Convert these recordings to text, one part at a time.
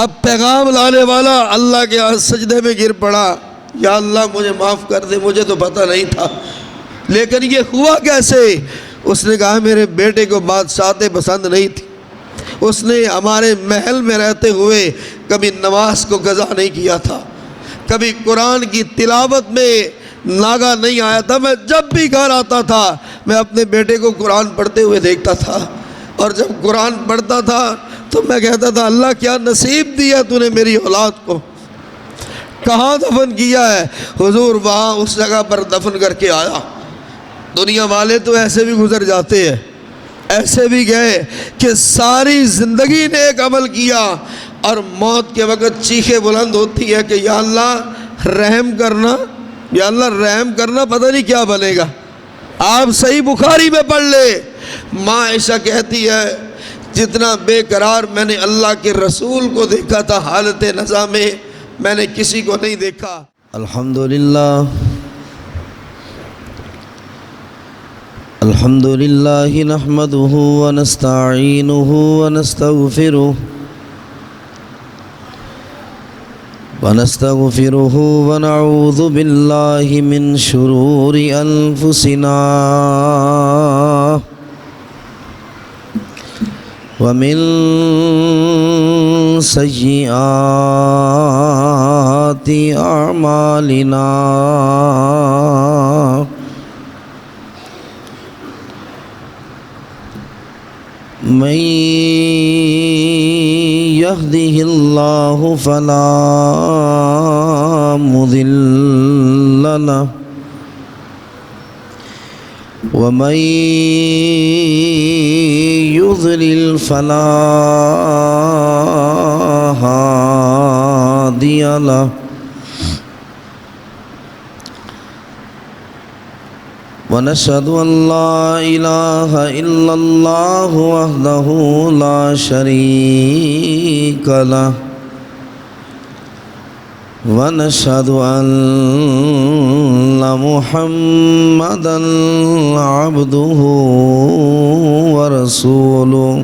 اب پیغام لانے والا اللہ کے سجدے میں گر پڑا، یا اللہ مجھے معاف کر دے، مجھے تو پتہ نہیں تھا، لیکن یہ ہوا کیسے؟ اس نے کہا میرے بیٹے کو بادشاہتیں پسند نہیں تھی، اس نے ہمارے محل میں رہتے ہوئے کبھی نماز کو قضا نہیں کیا تھا، کبھی قرآن کی تلاوت میں ناگا نہیں آیا تھا۔ میں جب بھی گھر آتا تھا میں اپنے بیٹے کو قرآن پڑھتے ہوئے دیکھتا تھا، اور جب قرآن پڑھتا تھا تو میں کہتا تھا اللہ کیا نصیب دیا تو نے میری اولاد کو، کہاں دفن کیا ہے؟ حضور وہاں اس جگہ پر دفن کر کے آیا۔ دنیا والے تو ایسے بھی گزر جاتے ہیں، ایسے بھی گئے کہ ساری زندگی نے ایک عمل کیا اور موت کے وقت چیخیں بلند ہوتی ہے کہ یا اللہ رحم کرنا، یا اللہ رحم کرنا، پتہ نہیں کیا بنے گا۔ آپ صحیح بخاری میں پڑھ لے، ماں عائشہ کہتی ہے جتنا بے قرار میں نے اللہ کے رسول کو دیکھا تھا حالت نزا میں، میں نے کسی کو نہیں دیکھا۔ الحمدللہ الحمدللہ نحمدہ ونستعینہ ونستغفرہ ونعوذ باللہ من شرور انفسنا ومن سیئات اعمالنا، من يهده الله فلا مضل له ومن يضلل فلا هادي له، ونشهد أن لا إله إلا الله وحده لا شريك له، ونشهد أن محمدًا عبده ورسوله،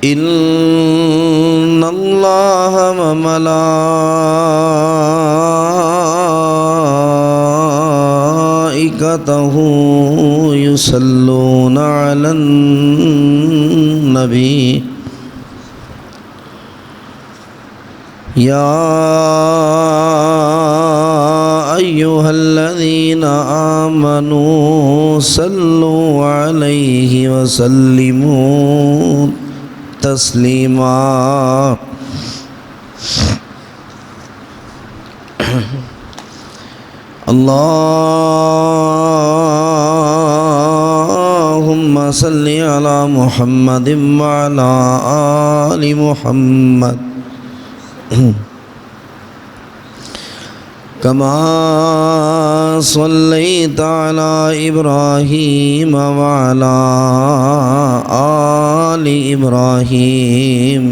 إن الله وملائكته يصلون على النبي، يا أيها الذين آمنوا صلوا عليه وسلموا تسلیما۔ اللہم صل علی محمد وعلی آل محمد کما صلیت علی ابراہیم وعلی آل ابراہیم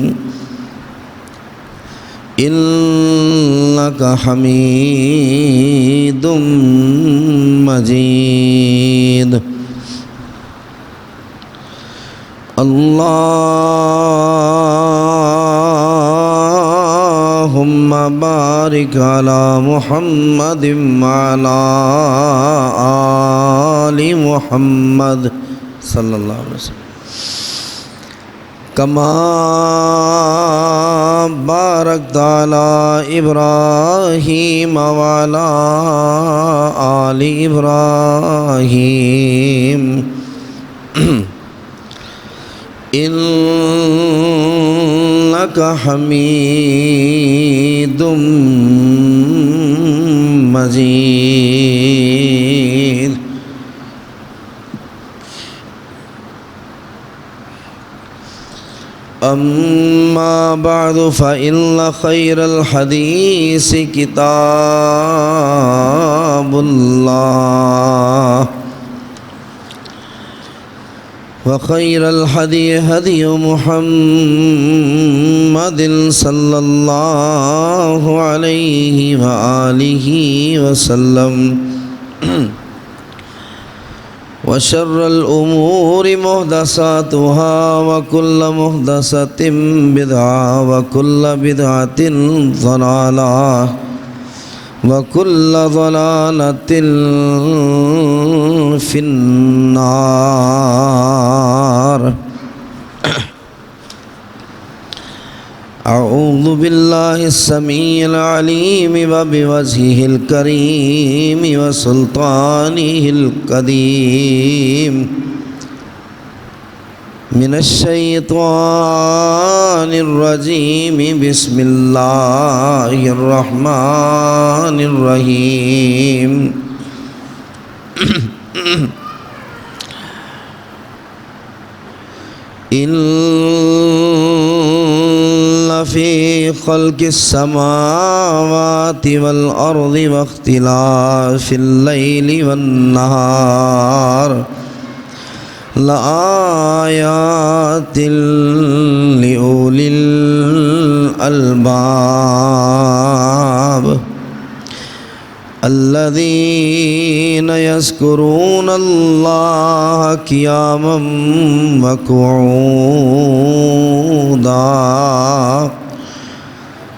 انک حمید مجید۔ اللہم بارک علی محمد وعلی آل محمد صلی اللہ علیہ وسلم کما بارکت علی ابراہیم وعلی آل ابراہیم انک حمید مجید۔ اما بعد فإن خیر الحدیث کتاب اللہ وخیر الہدی ہدی محمد صلی اللہ علیہ وآلہ وسلم وشر الأمور محدثاتها وكل محدثة بدعة وكل بدعة ضلالة وكل ضلالة في النار أعوذ بالله السميع العليم وبوجهه الكريم وسلطانه القديم من الشيطان الرجيم بسم الله الرحمن الرحيم إن في خلق السماوات والأرض واختلاف الليل والنهار لآيات لأولي الألباب الذين يذكرون الله قياما وقعودا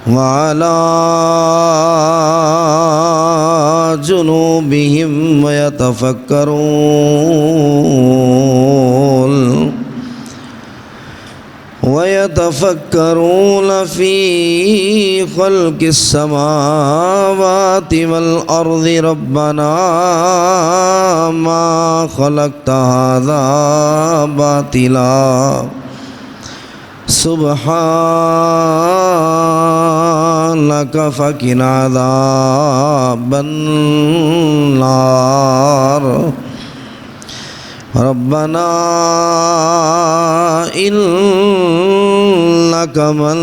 وعلى جنوبهم ويتفكرون في خلق السماوات والأرض ربنا ما خلقت هذا باطلا سبحانك فقنا عذاب النار ربنا إنك من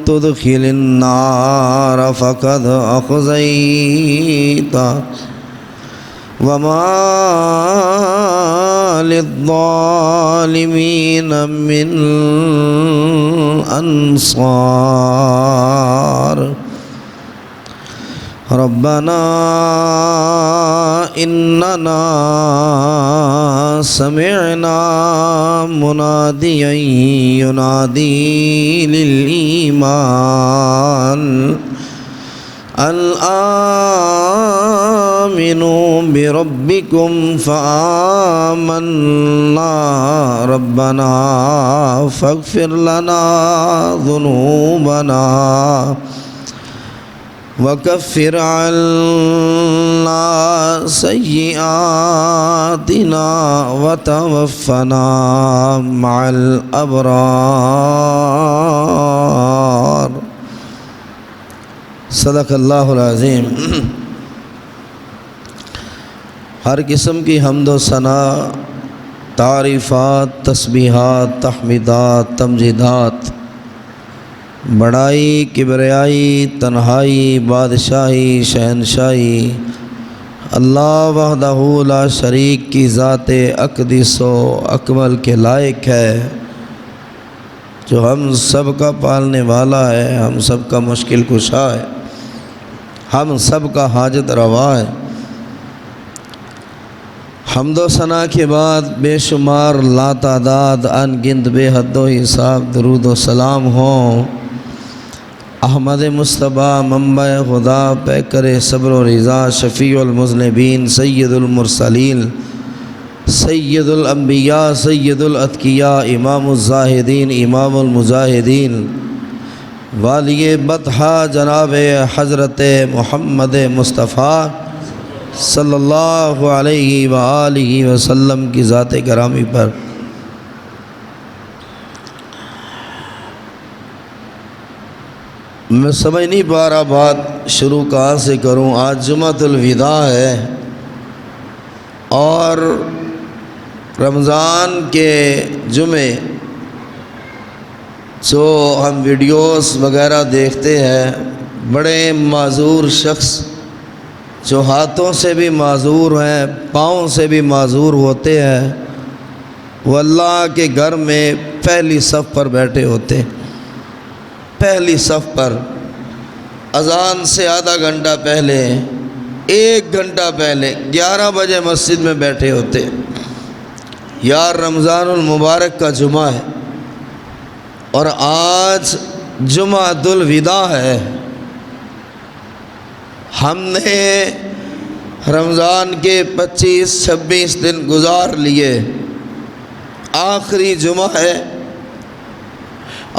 تدخل النار فقد أخزيته وما للظالمين من أنصار ربنا إننا سمعنا مناديا ينادي للإيمان أن آمنوا بربكم فآمنا ربنا فاغفر لنا ذنوبنا وكفر عنا سيئاتنا وتوفنا مع الأبرار صدق اللہ العظیم۔ ہر قسم کی حمد و ثنا، تعریفات، تسبیحات، تحمیدات، تمجیدات، بڑائی، کبریائی، تنہائی، بادشاہی، شہنشاہی اللہ وحدہ لا شریک کی ذات اقدس و اکمل کے لائق ہے، جو ہم سب کا پالنے والا ہے، ہم سب کا مشکل کشا ہے، ہم سب کا حاجت روا ہے۔ حمد و ثنا کے بعد بے شمار لاتعداد ان گنت بے حد و حساب درود و سلام ہوں احمد مصطفیٰ منبع خدا، پیکر صبر و رضا، شفیع المذنبین، سید المرسلین، سید الانبیاء، سید الاتقیاء، امام الزاہدین، امام المجاہدین، والی بطحہ جناب حضرت محمد مصطفیٰ صلی اللہ علیہ وآلہ وسلم کی ذات گرامی پر میں سمجھ نہیں پا رہا بات شروع کہاں سے کروں۔ آج جمعۃ الوداع ہے اور رمضان کے جمعے جو ہم ویڈیوز وغیرہ دیکھتے ہیں، بڑے معذور شخص جو ہاتھوں سے بھی معذور ہیں، پاؤں سے بھی معذور ہوتے ہیں، وہ اللہ کے گھر میں پہلی صف پر بیٹھے ہوتے ہیں، پہلی صف پر اذان سے آدھا گھنٹہ پہلے 1 گھنٹہ پہلے 11 بجے مسجد میں بیٹھے ہوتے، یار رمضان المبارک کا جمعہ ہے اور آج جمعۃ الوداع ہے، ہم نے رمضان کے 25-26 دن گزار لیے، آخری جمعہ ہے،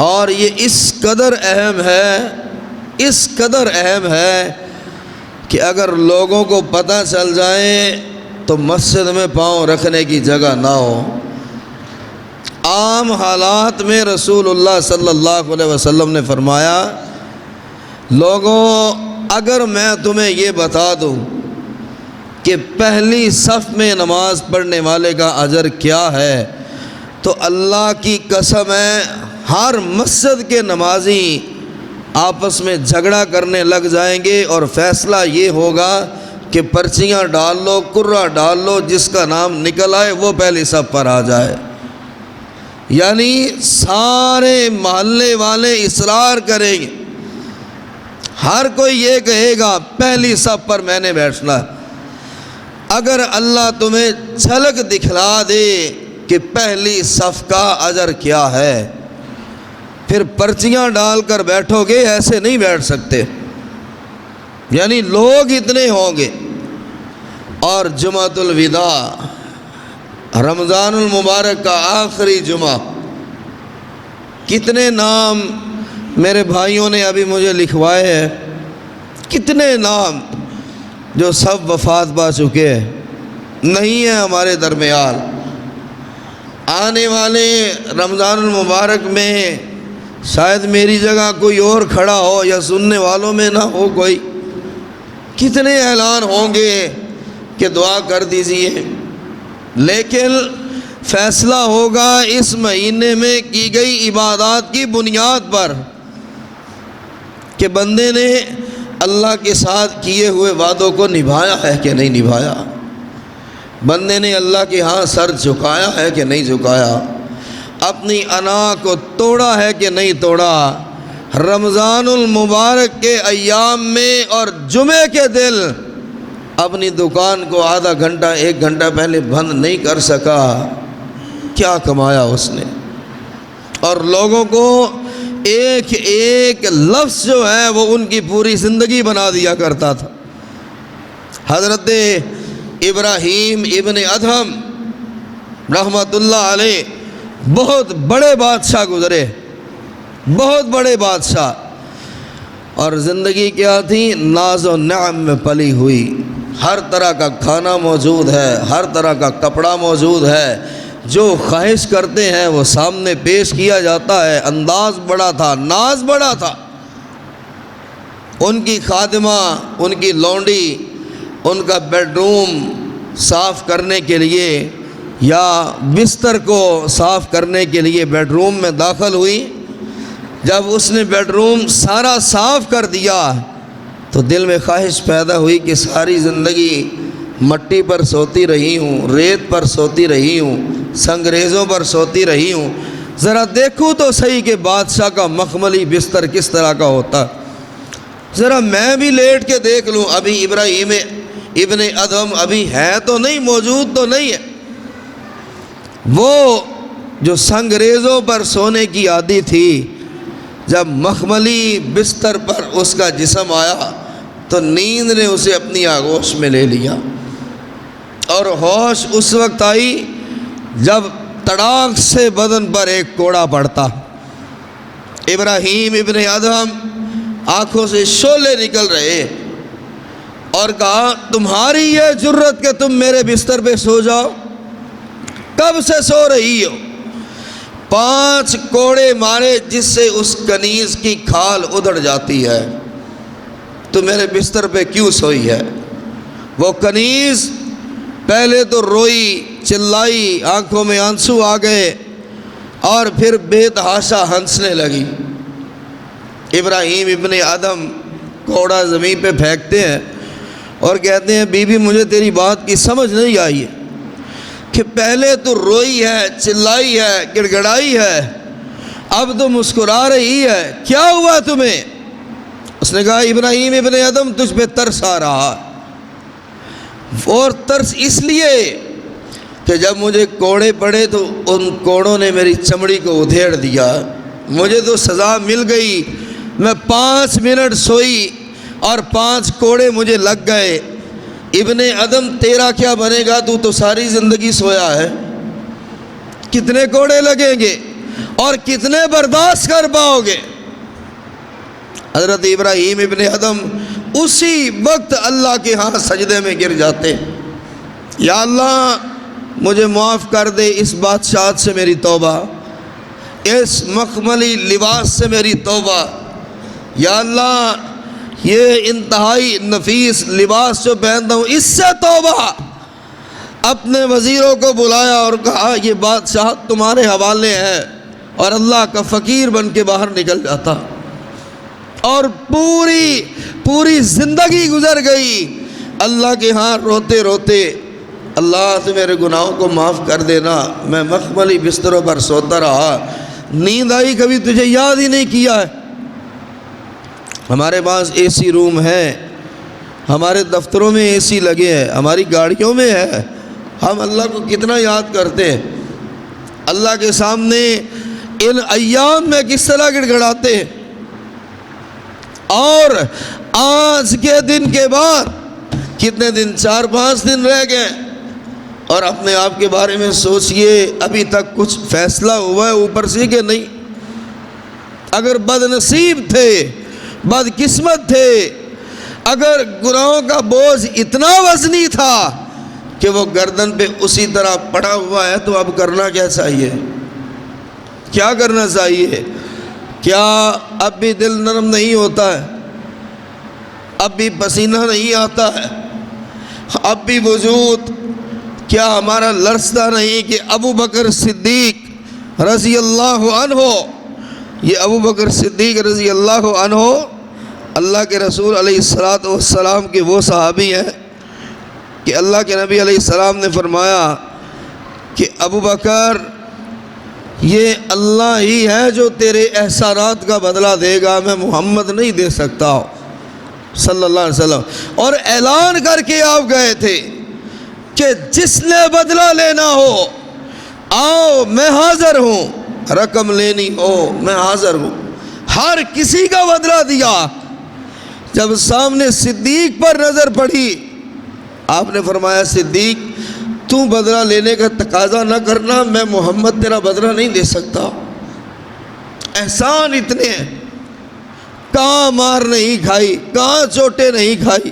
اور یہ اس قدر اہم ہے کہ اگر لوگوں کو پتہ چل جائے تو مسجد میں پاؤں رکھنے کی جگہ نہ ہو۔ عام حالات میں رسول اللہ صلی اللہ علیہ وسلم نے فرمایا، لوگوں اگر میں تمہیں یہ بتا دوں کہ پہلی صف میں نماز پڑھنے والے کا اجر کیا ہے، تو اللہ کی قسم ہے ہر مسجد کے نمازی آپس میں جھگڑا کرنے لگ جائیں گے اور فیصلہ یہ ہوگا کہ پرچیاں ڈال لو، کرہ ڈال لو، جس کا نام نکل آئے وہ پہلی صف پر آ جائے۔ یعنی سارے محلے والے اصرار کریں گے، ہر کوئی یہ کہے گا پہلی صف پر میں نے بیٹھنا۔ اگر اللہ تمہیں جھلک دکھلا دے کہ پہلی صف کا اجر کیا ہے، پھر پرچیاں ڈال کر بیٹھو گے، ایسے نہیں بیٹھ سکتے، یعنی لوگ اتنے ہوں گے۔ اور جمعۃ الوداع، رمضان المبارک کا آخری جمعہ، کتنے نام میرے بھائیوں نے ابھی مجھے لکھوائے ہیں، کتنے نام جو سب وفات پا چکے ہیں، نہیں ہیں ہمارے درمیان۔ آنے والے رمضان المبارک میں شاید میری جگہ کوئی اور کھڑا ہو یا سننے والوں میں نہ ہو کوئی، کتنے اعلان ہوں گے کہ دعا کر دیجئے، لیکن فیصلہ ہوگا اس مہینے میں کی گئی عبادات کی بنیاد پر کہ بندے نے اللہ کے ساتھ کیے ہوئے وعدوں کو نبھایا ہے کہ نہیں نبھایا، بندے نے اللہ کے ہاں سر جھکایا ہے کہ نہیں جھکایا، اپنی انا کو توڑا ہے کہ نہیں توڑا۔ رمضان المبارک کے ایام میں اور جمعے کے دن اپنی دکان کو آدھا گھنٹہ 1 گھنٹہ پہلے بند نہیں کر سکا، کیا کمایا اس نے؟ اور لوگوں کو ایک ایک لفظ جو ہے وہ ان کی پوری زندگی بنا دیا کرتا تھا۔ حضرت ابراہیم ابن ادہم رحمۃ اللہ علیہ بہت بڑے بادشاہ گزرے، بہت بڑے بادشاہ، اور زندگی کیا تھی؟ ناز و نعم میں پلی ہوئی، ہر طرح کا کھانا موجود ہے، ہر طرح کا کپڑا موجود ہے، جو خواہش کرتے ہیں وہ سامنے پیش کیا جاتا ہے۔ انداز بڑا تھا، ناز بڑا تھا۔ ان کی خادمہ، ان کی لونڈی، ان کا بیڈ روم صاف کرنے کے لیے یا بستر کو صاف کرنے کے لیے بیڈ روم میں داخل ہوئی۔ جب اس نے بیڈ روم سارا صاف کر دیا تو دل میں خواہش پیدا ہوئی کہ ساری زندگی مٹی پر سوتی رہی ہوں، ریت پر سوتی رہی ہوں، سنگریزوں پر سوتی رہی ہوں، ذرا دیکھوں تو صحیح کہ بادشاہ کا مخملی بستر کس طرح کا ہوتا، ذرا میں بھی لیٹ کے دیکھ لوں۔ ابھی ابراہیم ابن ادہم ابھی ہے تو نہیں، موجود تو نہیں ہے۔ وہ جو سنگریزوں پر سونے کی عادی تھی، جب مخملی بستر پر اس کا جسم آیا تو نیند نے اسے اپنی آغوش میں لے لیا، اور ہوش اس وقت آئی جب تڑاک سے بدن پر ایک کوڑا پڑتا۔ ابراہیم ابن ادہم آنکھوں سے شعلے نکل رہے اور کہا، تمہاری یہ جرت کہ تم میرے بستر پہ سو جاؤ؟ کب سے سو رہی ہو؟ 5 کوڑے مارے جس سے اس کنیز کی کھال ادھڑ جاتی ہے، تو میرے بستر پہ کیوں سوئی ہے؟ وہ کنیز پہلے تو روئی، چلائی، آنکھوں میں آنسو آ گئے، اور پھر بے تحاشا ہنسنے لگی۔ ابراہیم ابن ادہم کوڑا زمین پہ پھینکتے ہیں اور کہتے ہیں، بی بی مجھے تیری بات کی سمجھ نہیں آئی ہے کہ پہلے تو روئی ہے، چلائی ہے، گڑ گڑائی ہے، اب تو مسکرا رہی ہے، کیا ہوا تمہیں؟ اس نے کہا، ابراہیم ابن ادہم تجھ پہ ترس آ رہا، اور ترس اس لیے کہ جب مجھے کوڑے پڑے تو ان کوڑوں نے میری چمڑی کو ادھیڑ دیا، مجھے تو سزا مل گئی، میں 5 منٹ سوئی اور 5 کوڑے مجھے لگ گئے۔ ابن آدم تیرا کیا بنے گا، تو ساری زندگی سویا ہے، کتنے کوڑے لگیں گے اور کتنے برداشت کر پاؤ گے؟ حضرت ابراہیم ابن آدم اسی وقت اللہ کے ہاں سجدے میں گر جاتے، یا اللہ مجھے معاف کر دے، اس بادشاہت سے میری توبہ، اس مخملی لباس سے میری توبہ، یا اللہ یہ انتہائی نفیس لباس جو پہنتا ہوں اس سے توبہ۔ اپنے وزیروں کو بلایا اور کہا یہ بادشاہت تمہارے حوالے ہے، اور اللہ کا فقیر بن کے باہر نکل جاتا، اور پوری زندگی گزر گئی اللہ کے ہاں روتے روتے، اللہ تو میرے گناہوں کو معاف کر دینا، میں مخملی بستروں پر سوتا رہا، نیند آئی کبھی تجھے یاد ہی نہیں کیا ہے۔ ہمارے پاس اے سی روم ہے، ہمارے دفتروں میں اے سی لگے ہیں، ہماری گاڑیوں میں ہے، ہم اللہ کو کتنا یاد کرتے ہیں، اللہ کے سامنے ان ایام میں کس طرح گڑ گڑاتے ہیں، اور آج کے دن کے بعد کتنے دن، 4-5 دن رہ گئے، اور اپنے آپ کے بارے میں سوچئے ابھی تک کچھ فیصلہ ہوا ہے اوپر سے کہ نہیں؟ اگر بد نصیب تھے، بد قسمت تھے، اگر گناہوں کا بوجھ اتنا وزنی تھا کہ وہ گردن پہ اسی طرح پڑا ہوا ہے، تو اب کرنا کیا چاہیے؟ کیا کرنا چاہیے؟ کیا اب بھی دل نرم نہیں ہوتا ہے؟ اب بھی پسینہ نہیں آتا ہے؟ اب بھی وجود کیا ہمارا لرزتا نہیں کہ ابو بکر صدیق رضی اللہ عنہ، یہ ابو بکر صدیق رضی اللہ عنہ اللہ کے رسول علیہ السلام کے وہ صحابی ہیں کہ اللہ کے نبی علیہ السلام نے فرمایا کہ ابو بکر یہ اللہ ہی ہے جو تیرے احسانات کا بدلہ دے گا، میں محمد نہیں دے سکتا صلی اللہ علیہ وسلم۔ اور اعلان کر کے آپ گئے تھے کہ جس نے بدلہ لینا ہو آؤ میں حاضر ہوں، رقم لینی ہو میں حاضر ہوں، ہر کسی کا بدلہ دیا۔ جب سامنے صدیق پر نظر پڑی، آپ نے فرمایا صدیق تو بدلہ لینے کا تقاضا نہ کرنا، میں محمد تیرا بدلہ نہیں دے سکتا، احسان اتنے ہیں، کہاں مار نہیں کھائی، کہاں چوٹیں نہیں کھائی۔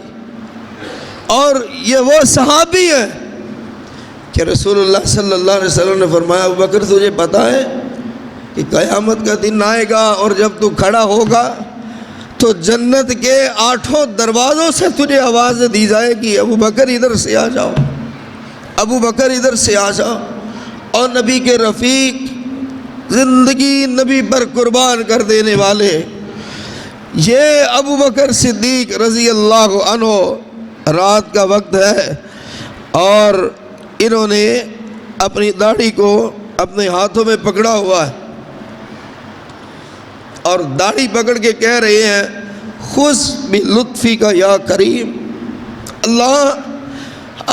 اور یہ وہ صحابی ہیں کہ رسول اللہ صلی اللہ علیہ وسلم نے فرمایا ابو بکر تجھے پتہ ہے کہ قیامت کا دن آئے گا اور جب تو کھڑا ہوگا تو جنت کے 8 دروازوں سے تجھے آواز دی جائے گی ابو بکر ادھر سے آ جاؤ، ابو بکر ادھر سے آ جاؤ۔ اور نبی کے رفیق، زندگی نبی پر قربان کر دینے والے، یہ ابو بکر صدیق رضی اللہ عنہ، رات کا وقت ہے اور انہوں نے اپنی داڑھی کو اپنے ہاتھوں میں پکڑا ہوا ہے اور داڑھی پکڑ کے کہہ رہے ہیں خذ بلطفی کا یا کریم، اللہ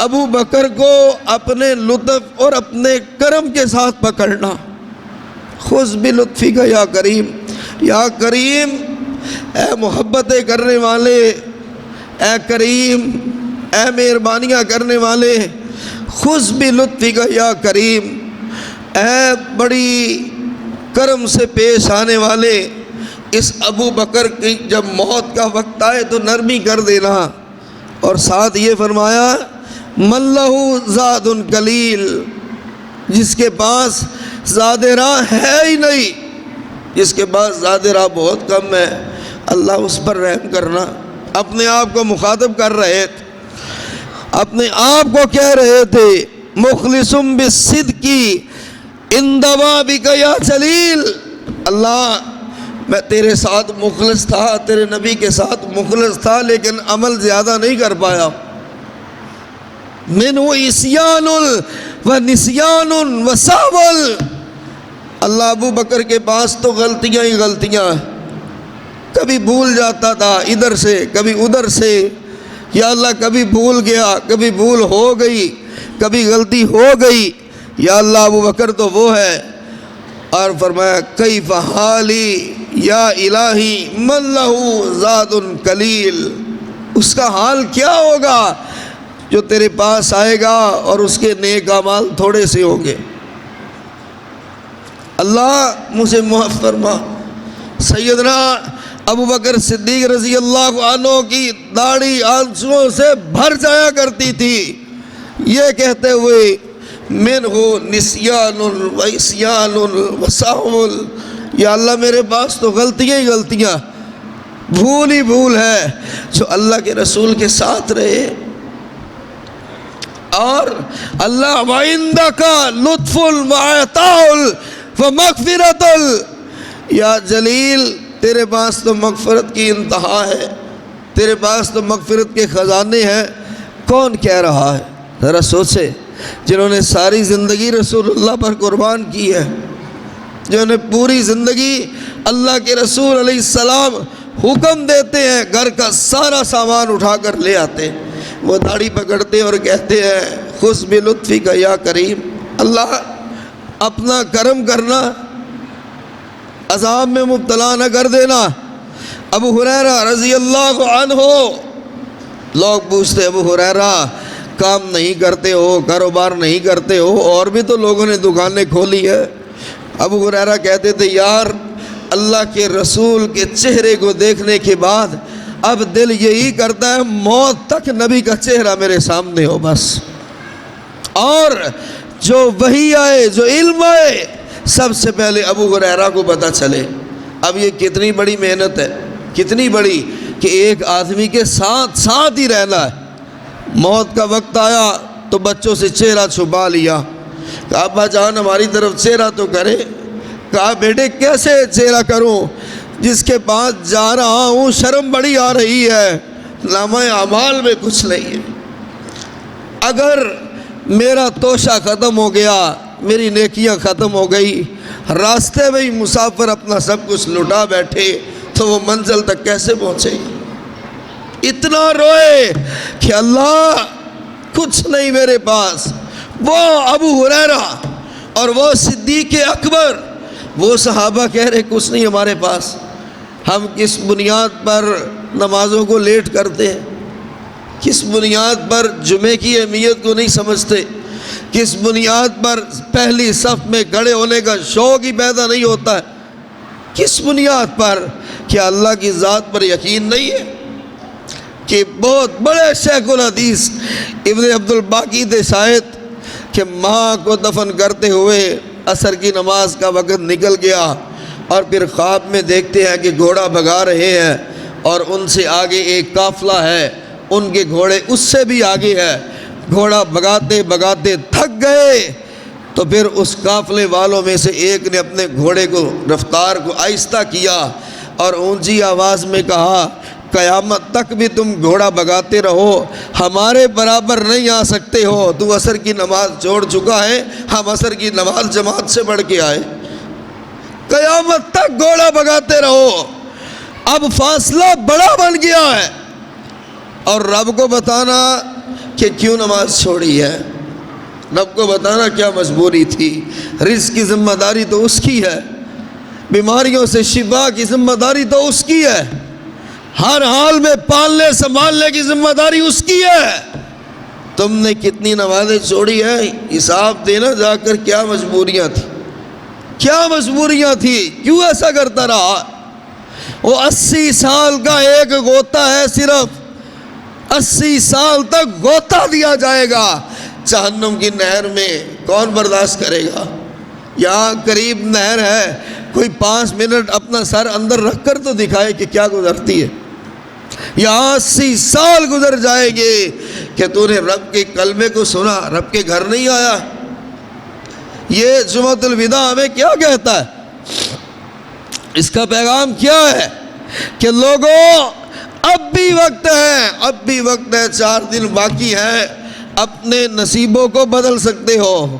ابو بکر کو اپنے لطف اور اپنے کرم کے ساتھ پکڑنا، خذ بلطفی کا یا کریم، یا کریم اے محبتیں کرنے والے، اے کریم اے مہربانیاں کرنے والے، خذ بلطفی کا یا کریم، اے بڑی کرم سے پیش آنے والے، اس ابو بکر کی جب موت کا وقت آئے تو نرمی کر دینا۔ اور ساتھ یہ فرمایا من لہ زاد قلیل، جس کے پاس زاد راہ ہے ہی نہیں، جس کے پاس زاد راہ بہت کم ہے، اللہ اس پر رحم کرنا۔ اپنے آپ کو مخاطب کر رہے تھے، اپنے آپ کو کہہ رہے تھے مخلصم بالصدق عند بابک یا جلیل، اللہ میں تیرے ساتھ مخلص تھا، تیرے نبی کے ساتھ مخلص تھا، لیکن عمل زیادہ نہیں کر پایا۔ منہ عصیان و نسیان و سہو، اللہ ابو بکر کے پاس تو غلطیاں ہی غلطیاں ہیں، کبھی بھول جاتا تھا ادھر سے کبھی ادھر سے، یا اللہ کبھی بھول گیا، کبھی بھول ہو گئی، کبھی غلطی ہو گئی، یا اللہ ابو بکر تو وہ ہے۔ اور فرمایا کیف حالی یا الہی من لہ زاد قلیل، اس کا حال کیا ہوگا جو تیرے پاس آئے گا اور اس کے نیک اعمال تھوڑے سے ہوں گے۔ اللہ مجھے معاف فرما۔ سیدنا ابو بکر صدیق رضی اللہ عنہ کی داڑھی آنسوؤں سے بھر جایا کرتی تھی، یہ کہتے ہوئے منہ نسیان و عصیان و سہو، یا اللہ میرے پاس تو غلطیاں ہی غلطیاں، بھول ہی بھول ہے۔ جو اللہ کے رسول کے ساتھ رہے اور اللہ وعندک لطف وعطاء ومغفرۃ، یا جلیل تیرے پاس تو مغفرت کی انتہا ہے، تیرے پاس تو مغفرت کے خزانے ہیں۔ کون کہہ رہا ہے؟ ذرا سوچے، جنہوں نے ساری زندگی رسول اللہ پر قربان کی ہے، جنہوں نے پوری زندگی اللہ کے رسول علیہ السلام حکم دیتے ہیں گھر کا سارا سامان اٹھا کر لے آتے، وہ داڑھی پکڑتے اور کہتے ہیں خذ بلطفک یا کریم، اللہ اپنا کرم کرنا، عذاب میں مبتلا نہ کر دینا۔ ابو ہریرہ رضی اللہ عنہ، لوگ پوچھتے ابو ہریرہ کام نہیں کرتے ہو، کاروبار نہیں کرتے ہو، اور بھی تو لوگوں نے دکانیں کھولی ہے۔ ابو ہریرہ کہتے تھے یار اللہ کے رسول کے چہرے کو دیکھنے کے بعد اب دل یہی کرتا ہے موت تک نبی کا چہرہ میرے سامنے ہو بس، اور جو وحی آئے، جو علم آئے، سب سے پہلے ابو ہریرہ کو پتہ چلے۔ اب یہ کتنی بڑی محنت ہے، کتنی بڑی، کہ ایک آدمی کے ساتھ ہی رہنا ہے۔ موت کا وقت آیا تو بچوں سے چہرہ چھپا لیا، کہا ابا جان ہماری طرف چہرہ تو کرے۔ کہا بیٹے کیسے چہرہ کروں، جس کے پاس جا رہا ہوں شرم بڑی آ رہی ہے، نامہ اعمال میں کچھ نہیں ہے۔ اگر میرا توشہ ختم ہو گیا، میری نیکیاں ختم ہو گئی، راستے میں ہی مسافر اپنا سب کچھ لٹا بیٹھے تو وہ منزل تک کیسے پہنچے گی؟ اتنا روئے کہ اللہ کچھ نہیں میرے پاس۔ وہ ابو ہریرہ اور وہ صدیق اکبر، وہ صحابہ کہہ رہے کچھ نہیں ہمارے پاس، ہم کس بنیاد پر نمازوں کو لیٹ کرتے ہیں، کس بنیاد پر جمعے کی اہمیت کو نہیں سمجھتے، کس بنیاد پر پہلی صف میں کھڑے ہونے کا شوق ہی پیدا نہیں ہوتا ہے، کس بنیاد پر؟ کیا اللہ کی ذات پر یقین نہیں ہے؟ کہ بہت بڑے شیخ الحدیث ابن عبد الباقی تھے شاید، کہ ماں کو دفن کرتے ہوئے عصر کی نماز کا وقت نکل گیا، اور پھر خواب میں دیکھتے ہیں کہ گھوڑا بھگا رہے ہیں اور ان سے آگے ایک قافلہ ہے، ان کے گھوڑے اس سے بھی آگے ہے، گھوڑا بھگاتے بھگاتے تھک گئے تو پھر اس قافلے والوں میں سے ایک نے اپنے گھوڑے کو رفتار کو آہستہ کیا اور اونچی آواز میں کہا قیامت تک بھی تم گھوڑا بھگاتے رہو، ہمارے برابر نہیں آ سکتے ہو، تو عصر کی نماز چھوڑ چکا ہے، ہم عصر کی نماز جماعت سے پڑھ کے آئے، قیامت تک گھوڑا بھگاتے رہو۔ اب فاصلہ بڑا بن گیا ہے، اور رب کو بتانا کہ کیوں نماز چھوڑی ہے، رب کو بتانا کیا مجبوری تھی، رزق کی ذمہ داری تو اس کی ہے، بیماریوں سے شفا کی ذمہ داری تو اس کی ہے، ہر حال میں پالنے سنبھالنے کی ذمہ داری اس کی ہے۔ تم نے کتنی نمازیں چھوڑی ہیں، حساب دینا جا کر، کیا مجبوریاں تھی، کیا مجبوریاں تھی، کیوں ایسا کرتا رہا؟ وہ 80 سال کا ایک غوطہ ہے، صرف 80 سال تک غوطہ دیا جائے گا جہنم کی نہر میں، کون برداشت کرے گا؟ یہاں قریب نہر ہے، کوئی 5 منٹ اپنا سر اندر رکھ کر تو دکھائے کہ کیا گزرتی ہے۔ یہاں 80 سال گزر جائے گے کہ تو نے رب کے کلمے کو سنا، رب کے گھر نہیں آیا۔ یہ جمعۃ الوداع ہمیں کیا کہتا ہے؟ اس کا پیغام کیا ہے؟ کہ لوگوں اب بھی وقت ہے، اب بھی وقت ہے، 4 دن باقی ہے، اپنے نصیبوں کو بدل سکتے ہو،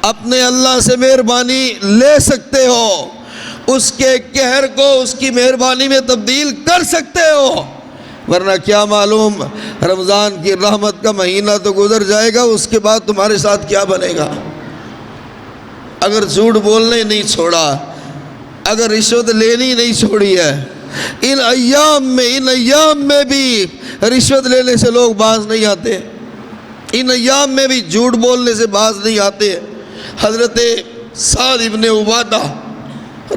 اپنے اللہ سے مہربانی لے سکتے ہو، اس کے قہر کو اس کی مہربانی میں تبدیل کر سکتے ہو، ورنہ کیا معلوم رمضان کی رحمت کا مہینہ تو گزر جائے گا، اس کے بعد تمہارے ساتھ کیا بنے گا۔ اگر جھوٹ بولنے نہیں چھوڑا، اگر رشوت لینی نہیں چھوڑی ہے، ان ایام میں بھی رشوت لینے سے لوگ باز نہیں آتے، ان ایام میں بھی جھوٹ بولنے سے باز نہیں آتے۔ حضرت سعد ابن عبادہ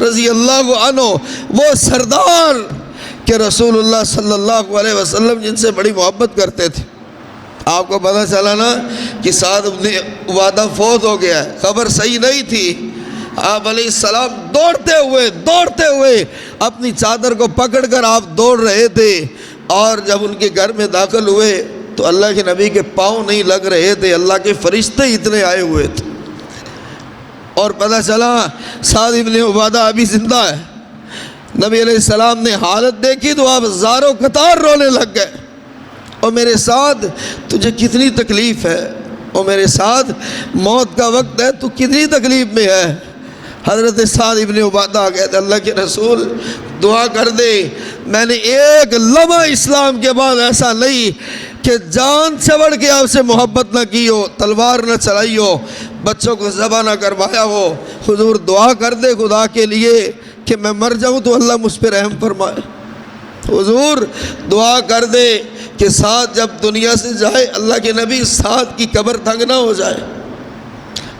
رضی اللہ عنہ، وہ سردار کہ رسول اللہ صلی اللہ علیہ وسلم جن سے بڑی محبت کرتے تھے، آپ کو پتہ چلا نا کہ سعد ابن عبادہ فوت ہو گیا ہے، خبر صحیح نہیں تھی، آپ علیہ السلام دوڑتے ہوئے اپنی چادر کو پکڑ کر آپ دوڑ رہے تھے، اور جب ان کے گھر میں داخل ہوئے تو اللہ کے نبی کے پاؤں نہیں لگ رہے تھے، اللہ کے فرشتے اتنے آئے ہوئے تھے، اور پتہ چلا سعد ابن عبادہ ابھی زندہ ہے۔ نبی علیہ السلام نے حالت دیکھی تو آپ زاروں قطار رونے لگ گئے، اور میرے ساتھ تجھے کتنی تکلیف ہے، اور میرے ساتھ موت کا وقت ہے، تو کتنی تکلیف میں ہے۔ حضرت سعد ابن عبادہ کہتے اللہ کے رسول دعا کر دے، میں نے ایک لمحہ اسلام کے بعد ایسا نہیں کہ جان سے بڑھ کے آپ سے محبت نہ کی ہو، تلوار نہ چلائی ہو، بچوں کو ذبح نہ کروایا ہو۔ حضور دعا کر دے خدا کے لیے کہ میں مر جاؤں تو اللہ مجھ پہ رحم فرمائے۔ حضور دعا کر دے کہ سعد جب دنیا سے جائے، اللہ کے نبی سعد کی قبر تنگ نہ ہو جائے،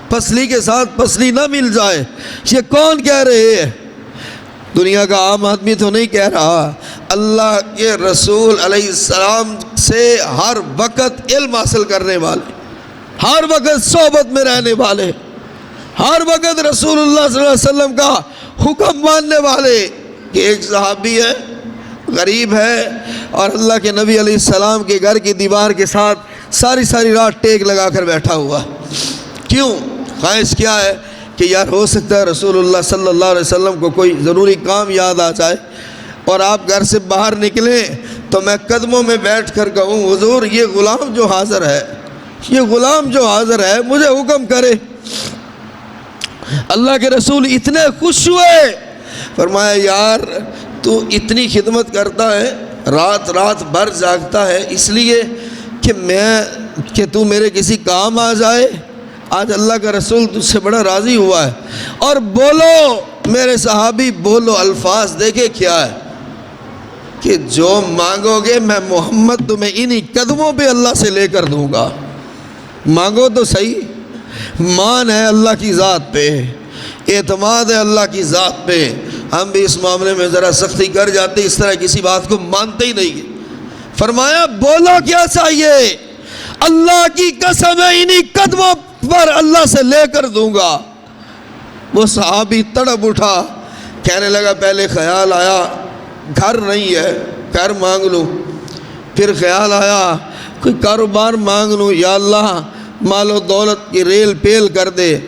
پسلی کے ساتھ پسلی نہ مل جائے۔ یہ کون کہہ رہے ہیں؟ دنیا کا عام آدمی تو نہیں کہہ رہا، اللہ کے رسول علیہ السلام سے ہر وقت علم حاصل کرنے والے، ہر وقت صحبت میں رہنے والے، ہر وقت رسول اللہ صلی اللہ علیہ وسلم کا حکم ماننے والے، کہ ایک صحابی ہے، غریب ہے، اور اللہ کے نبی علیہ السلام کے گھر کی دیوار کے ساتھ ساری رات ٹیک لگا کر بیٹھا ہوا۔ کیوں؟ خواہش کیا ہے کہ یار ہو سکتا ہے رسول اللہ صلی اللہ علیہ وسلم کو کوئی ضروری کام یاد آ جائے، اور آپ گھر سے باہر نکلیں تو میں قدموں میں بیٹھ کر کہوں حضور یہ غلام جو حاضر ہے مجھے حکم کرے۔ اللہ کے رسول اتنے خوش ہوئے، فرمایا یار تو اتنی خدمت کرتا ہے، رات بھر جاگتا ہے، اس لیے کہ تو میرے کسی کام آ جائے۔ آج اللہ کا رسول تجھ سے بڑا راضی ہوا ہے، اور بولو میرے صحابی، بولو، الفاظ دیکھے کیا ہے کہ جو مانگو گے میں محمد تمہیں انہی قدموں پہ اللہ سے لے کر دوں گا۔ مانگو تو صحیح، مان ہے اللہ کی ذات پہ، اعتماد ہے اللہ کی ذات پہ۔ ہم بھی اس معاملے میں ذرا سختی کر جاتے، اس طرح کسی بات کو مانتے ہی نہیں۔ فرمایا بولو کیا چاہیے؟ اللہ کی قسم ہے انہی قدموں پر اللہ سے لے کر دوں گا۔ وہ صحابی تڑپ اٹھا، کہنے لگا پہلے خیال آیا گھر نہیں ہے، گھر مانگ لوں، پھر خیال آیا کوئی کاروبار مانگ لوں، یا اللہ مال و دولت کی ریل پیل کر دے۔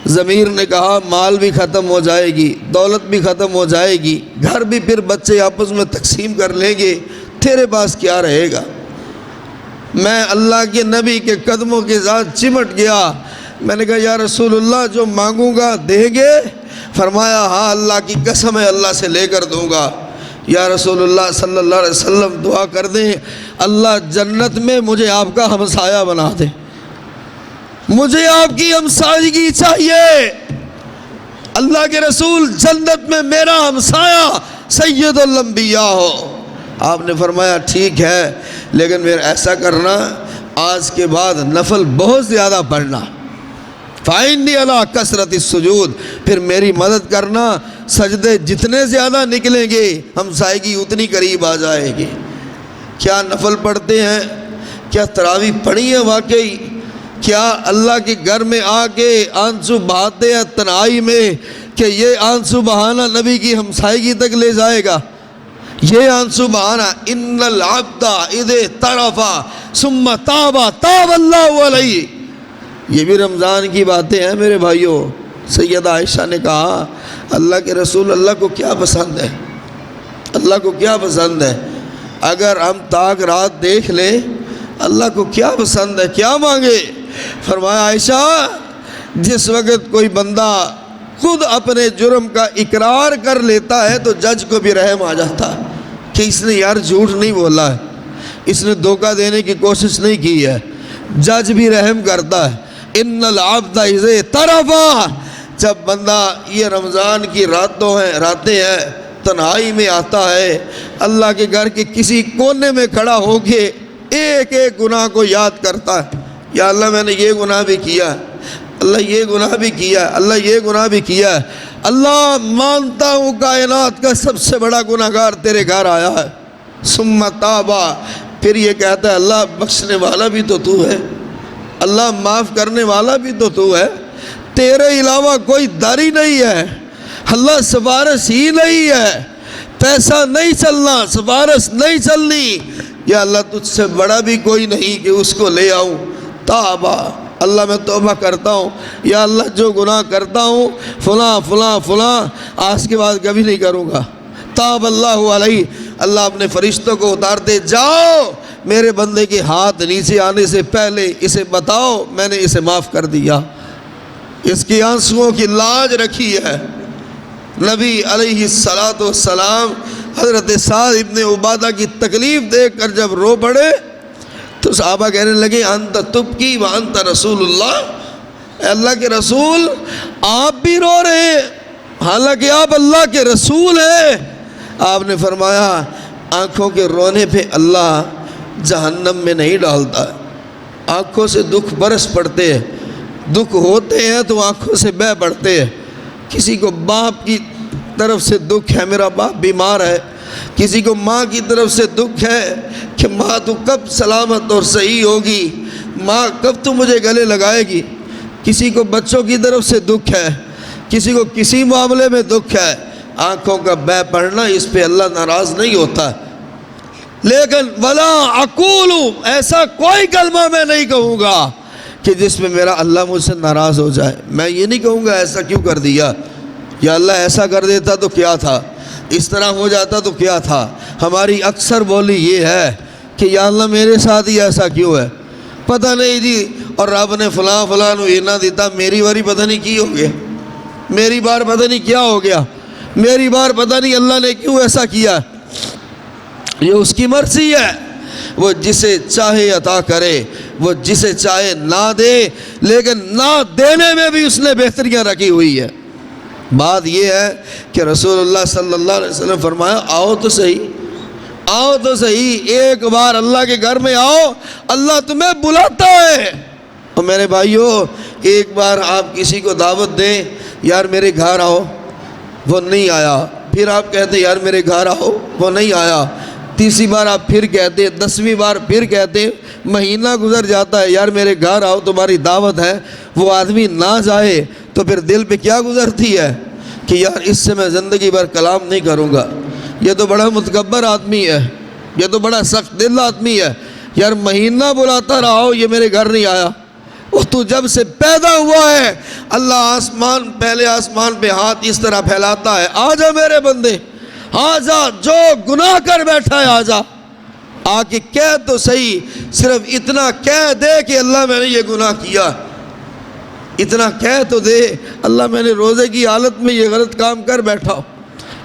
ضمیر نے کہا مال بھی ختم ہو جائے گی، دولت بھی ختم ہو جائے گی، گھر بھی پھر بچے آپس میں تقسیم کر لیں گے، تیرے پاس کیا رہے گا؟ میں اللہ کے نبی کے قدموں کے ساتھ چمٹ گیا، میں نے کہا یا رسول اللہ جو مانگوں گا دیں گے؟ فرمایا ہاں اللہ کی قسم ہے اللہ سے لے کر دوں گا۔ یا رسول اللہ صلی اللہ علیہ وسلم دعا کر دیں اللہ جنت میں مجھے آپ کا ہمسایہ بنا دے، مجھے آپ کی ہمسایگی چاہیے۔ اللہ کے رسول جنت میں میرا ہمسایہ سید الانبیاء ہو۔ آپ نے فرمایا ٹھیک ہے، لیکن میرا ایسا کرنا آج کے بعد نفل بہت زیادہ پڑھنا، فائنی علی کثرت السجود، پھر میری مدد کرنا، سجدے جتنے زیادہ نکلیں گے ہمسایگی اتنی قریب آ جائے گی۔ کیا نفل پڑھتے ہیں؟ کیا تراویح پڑھی ہے واقعی؟ کیا اللہ کے گھر میں آ کے آنسو بہاتے ہیں تنہائی میں کہ یہ آنسو بہانا نبی کی ہمسایگی تک لے جائے گا؟ یہ آنسو بہانا ان العبد اذ طرفا ثم تاب تاب اللہ علیہ، یہ بھی رمضان کی باتیں ہیں میرے بھائیوں۔ سیدہ عائشہ نے کہا اللہ کے رسول اللہ کو کیا پسند ہے؟ اللہ کو کیا پسند ہے؟ اگر ہم تاک رات دیکھ لیں اللہ کو کیا پسند ہے، کیا مانگے؟ فرمایا عائشہ جس وقت کوئی بندہ خود اپنے جرم کا اقرار کر لیتا ہے تو جج کو بھی رحم آ جاتا ہے کہ اس نے یار جھوٹ نہیں بولا ہے، اس نے دھوکہ دینے کی کوشش نہیں کی ہے۔ جج بھی رحم کرتا ہے۔ ان العبد اذا طرفا، جب بندہ یہ رمضان کی راتیں ہیں، تنہائی میں آتا ہے، اللہ کے گھر کے کسی کونے میں کھڑا ہو کے ایک ایک گناہ کو یاد کرتا ہے، یا اللہ میں نے یہ گناہ بھی کیا ہے، اللہ یہ گناہ بھی کیا ہے، اللہ یہ گناہ بھی کیا ہے، اللہ مانتا ہوں کائنات کا سب سے بڑا گناہ گار تیرے گھر آیا ہے۔ ثم تابا، پھر یہ کہتا ہے اللہ بخشنے والا بھی تو تو ہے، اللہ معاف کرنے والا بھی تو ہے، تیرے علاوہ کوئی داری نہیں ہے، اللہ سفارش ہی نہیں ہے، پیسہ نہیں چلنا، سفارش نہیں چلنی، یا اللہ تجھ سے بڑا بھی کوئی نہیں کہ اس کو لے آؤں۔ تابا، اللہ میں توبہ کرتا ہوں، یا اللہ جو گناہ کرتا ہوں فلاں فلاں فلاں آج کے بعد کبھی نہیں کروں گا۔ تاب اللہ علیہ، اللہ اپنے فرشتوں کو اتارتے، جاؤ میرے بندے کے ہاتھ نیچے آنے سے پہلے اسے بتاؤ میں نے اسے معاف کر دیا، اس کی آنسوؤں کی لاج رکھی ہے۔ نبی علیہ السلام حضرت سعد ابن عبادہ کی تکلیف دیکھ کر جب رو پڑے تو صحابہ کہنے لگے انت تبکی وانت رسول اللہ، اے اللہ کے رسول آپ بھی رو رہے ہیں حالانکہ آپ اللہ کے رسول ہیں۔ آپ نے فرمایا آنکھوں کے رونے پہ اللہ جہنم میں نہیں ڈالتا، آنکھوں سے دکھ برس پڑتے ہیں، دکھ ہوتے ہیں تو آنکھوں سے بہہ پڑتے ہیں۔ کسی کو باپ کی طرف سے دکھ ہے میرا باپ بیمار ہے، کسی کو ماں کی طرف سے دکھ ہے کہ ماں تو کب سلامت اور صحیح ہوگی، ماں کب تو مجھے گلے لگائے گی، کسی کو بچوں کی طرف سے دکھ ہے، کسی کو کسی معاملے میں دکھ ہے، آنکھوں کا بہہ پڑنا اس پہ اللہ ناراض نہیں ہوتا۔ لیکن ولا اقول، ایسا کوئی کلمہ میں نہیں کہوں گا کہ جس میں میرا اللہ مجھ سے ناراض ہو جائے۔ میں یہ نہیں کہوں گا ایسا کیوں کر دیا، یا اللہ ایسا کر دیتا تو کیا تھا، اس طرح ہو جاتا تو کیا تھا۔ ہماری اکثر بولی یہ ہے کہ یا اللہ میرے ساتھ ہی ایسا کیوں ہے، پتہ نہیں جی، اور رب نے فلاں فلاں نو یہ نہ دیتا، میری باری پتہ نہیں کی ہو گیا، میری بار پتہ نہیں کیا ہو گیا، میری بار پتہ نہیں اللہ نے کیوں ایسا کیا۔ یہ اس کی مرضی ہے، وہ جسے چاہے عطا کرے، وہ جسے چاہے نہ دے، لیکن نہ دینے میں بھی اس نے بہتریاں رکھی ہوئی ہے۔ بات یہ ہے کہ رسول اللہ صلی اللہ علیہ وسلم فرمایا آؤ تو صحیح، آؤ تو صحیح، ایک بار اللہ کے گھر میں آؤ، اللہ تمہیں بلاتا ہے۔ اور میرے بھائیو، ایک بار آپ کسی کو دعوت دیں یار میرے گھر آؤ، وہ نہیں آیا، پھر آپ کہتے یار میرے گھر آؤ، وہ نہیں آیا، تیسری بار آپ پھر کہتے، 10ویں بار پھر کہتے، مہینہ گزر جاتا ہے، یار میرے گھر آؤ تمہاری دعوت ہے، وہ آدمی نہ جائے تو پھر دل پہ کیا گزرتی ہے کہ یار اس سے میں زندگی بھر کلام نہیں کروں گا، یہ تو بڑا متکبر آدمی ہے، یہ تو بڑا سخت دل آدمی ہے، یار مہینہ بلاتا رہا ہو یہ میرے گھر نہیں آیا۔ وہ تو جب سے پیدا ہوا ہے اللہ پہلے آسمان پہ ہاتھ اس طرح پھیلاتا ہے، آجا میرے بندے، آجا جو گناہ کر بیٹھا ہے آجا، آ کے کہہ تو صحیح، صرف اتنا کہہ دے کہ اللہ میں نے یہ گناہ کیا، اتنا کہہ تو دے اللہ میں نے روزے کی حالت میں یہ غلط کام کر بیٹھا ہوں،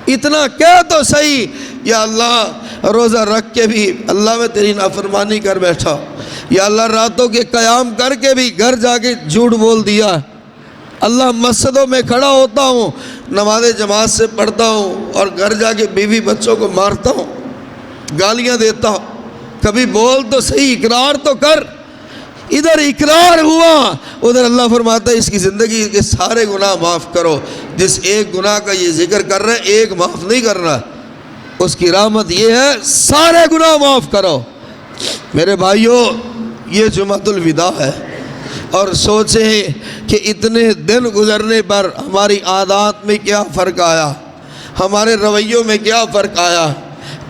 اتنا کہہ تو صحیح یا اللہ روزہ رکھ کے بھی اللہ میں تیری نافرمانی کر بیٹھا ہوں، یا اللہ راتوں کے قیام کر کے بھی گھر جا کے جھوٹ بول دیا، اللہ مسجدوں میں کھڑا ہوتا ہوں، نماز جماعت سے پڑھتا ہوں اور گھر جا کے بیوی بچوں کو مارتا ہوں، گالیاں دیتا ہوں، کبھی بول تو صحیح، اقرار تو کر۔ ادھر اقرار ہوا، ادھر اللہ فرماتا ہے اس کی زندگی کے سارے گناہ معاف کرو، جس ایک گناہ کا یہ ذکر کر رہے ہیں ایک معاف نہیں کر رہا، اس کی رحمت یہ ہے سارے گناہ معاف کرو۔ میرے بھائیوں، یہ جمعۃ الوداع ہے، اور سوچیں کہ اتنے دن گزرنے پر ہماری عادات میں کیا فرق آیا، ہمارے رویوں میں کیا فرق آیا،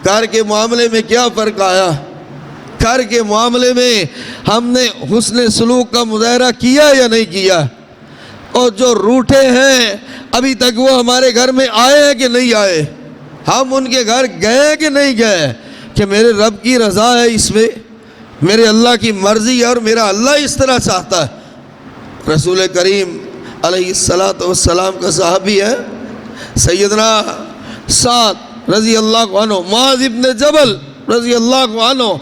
گھر کے معاملے میں کیا فرق آیا، گھر کے معاملے میں ہم نے حسن سلوک کا مظاہرہ کیا یا نہیں کیا، اور جو روٹھے ہیں ابھی تک وہ ہمارے گھر میں آئے ہیں کہ نہیں آئے، ہم ان کے گھر گئے کہ نہیں گئے، کہ میرے رب کی رضا ہے اس میں، میرے اللہ کی مرضی ہے اور میرا اللہ اس طرح چاہتا ہے۔ رسول کریم علیہ الصلاۃ والسلام کا صحابی ہے سیدنا سعد رضی اللہ عنہ، معاذ ابن جبل رضی اللہ عنہ،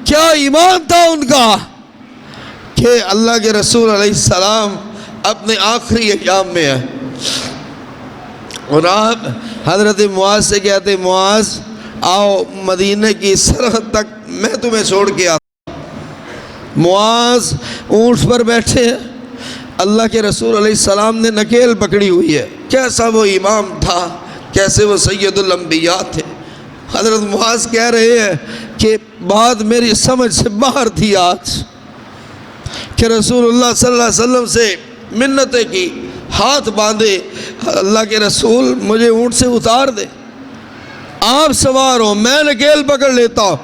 کیا ایمان تھا ان کا کہ اللہ کے رسول علیہ السلام اپنے آخری ایام میں ہے، اور آپ حضرت معاذ سے کہتے معاذ آؤ مدینہ کی سرحد تک میں تمہیں چھوڑ کے آتا۔ معاذ اونٹ پر بیٹھے ہیں، اللہ کے رسول علیہ السلام نے نکیل پکڑی ہوئی ہے۔ کیسا وہ امام تھا، کیسے وہ سید الانبیاء تھے۔ حضرت معاذ کہہ رہے ہیں کہ بات میری سمجھ سے باہر تھی آج کہ رسول اللہ صلی اللہ علیہ وسلم سے منتیں کی، ہاتھ باندھے، اللہ کے رسول مجھے اونٹ سے اتار دے، آپ سوار ہو، میں نکیل پکڑ لیتا ہوں۔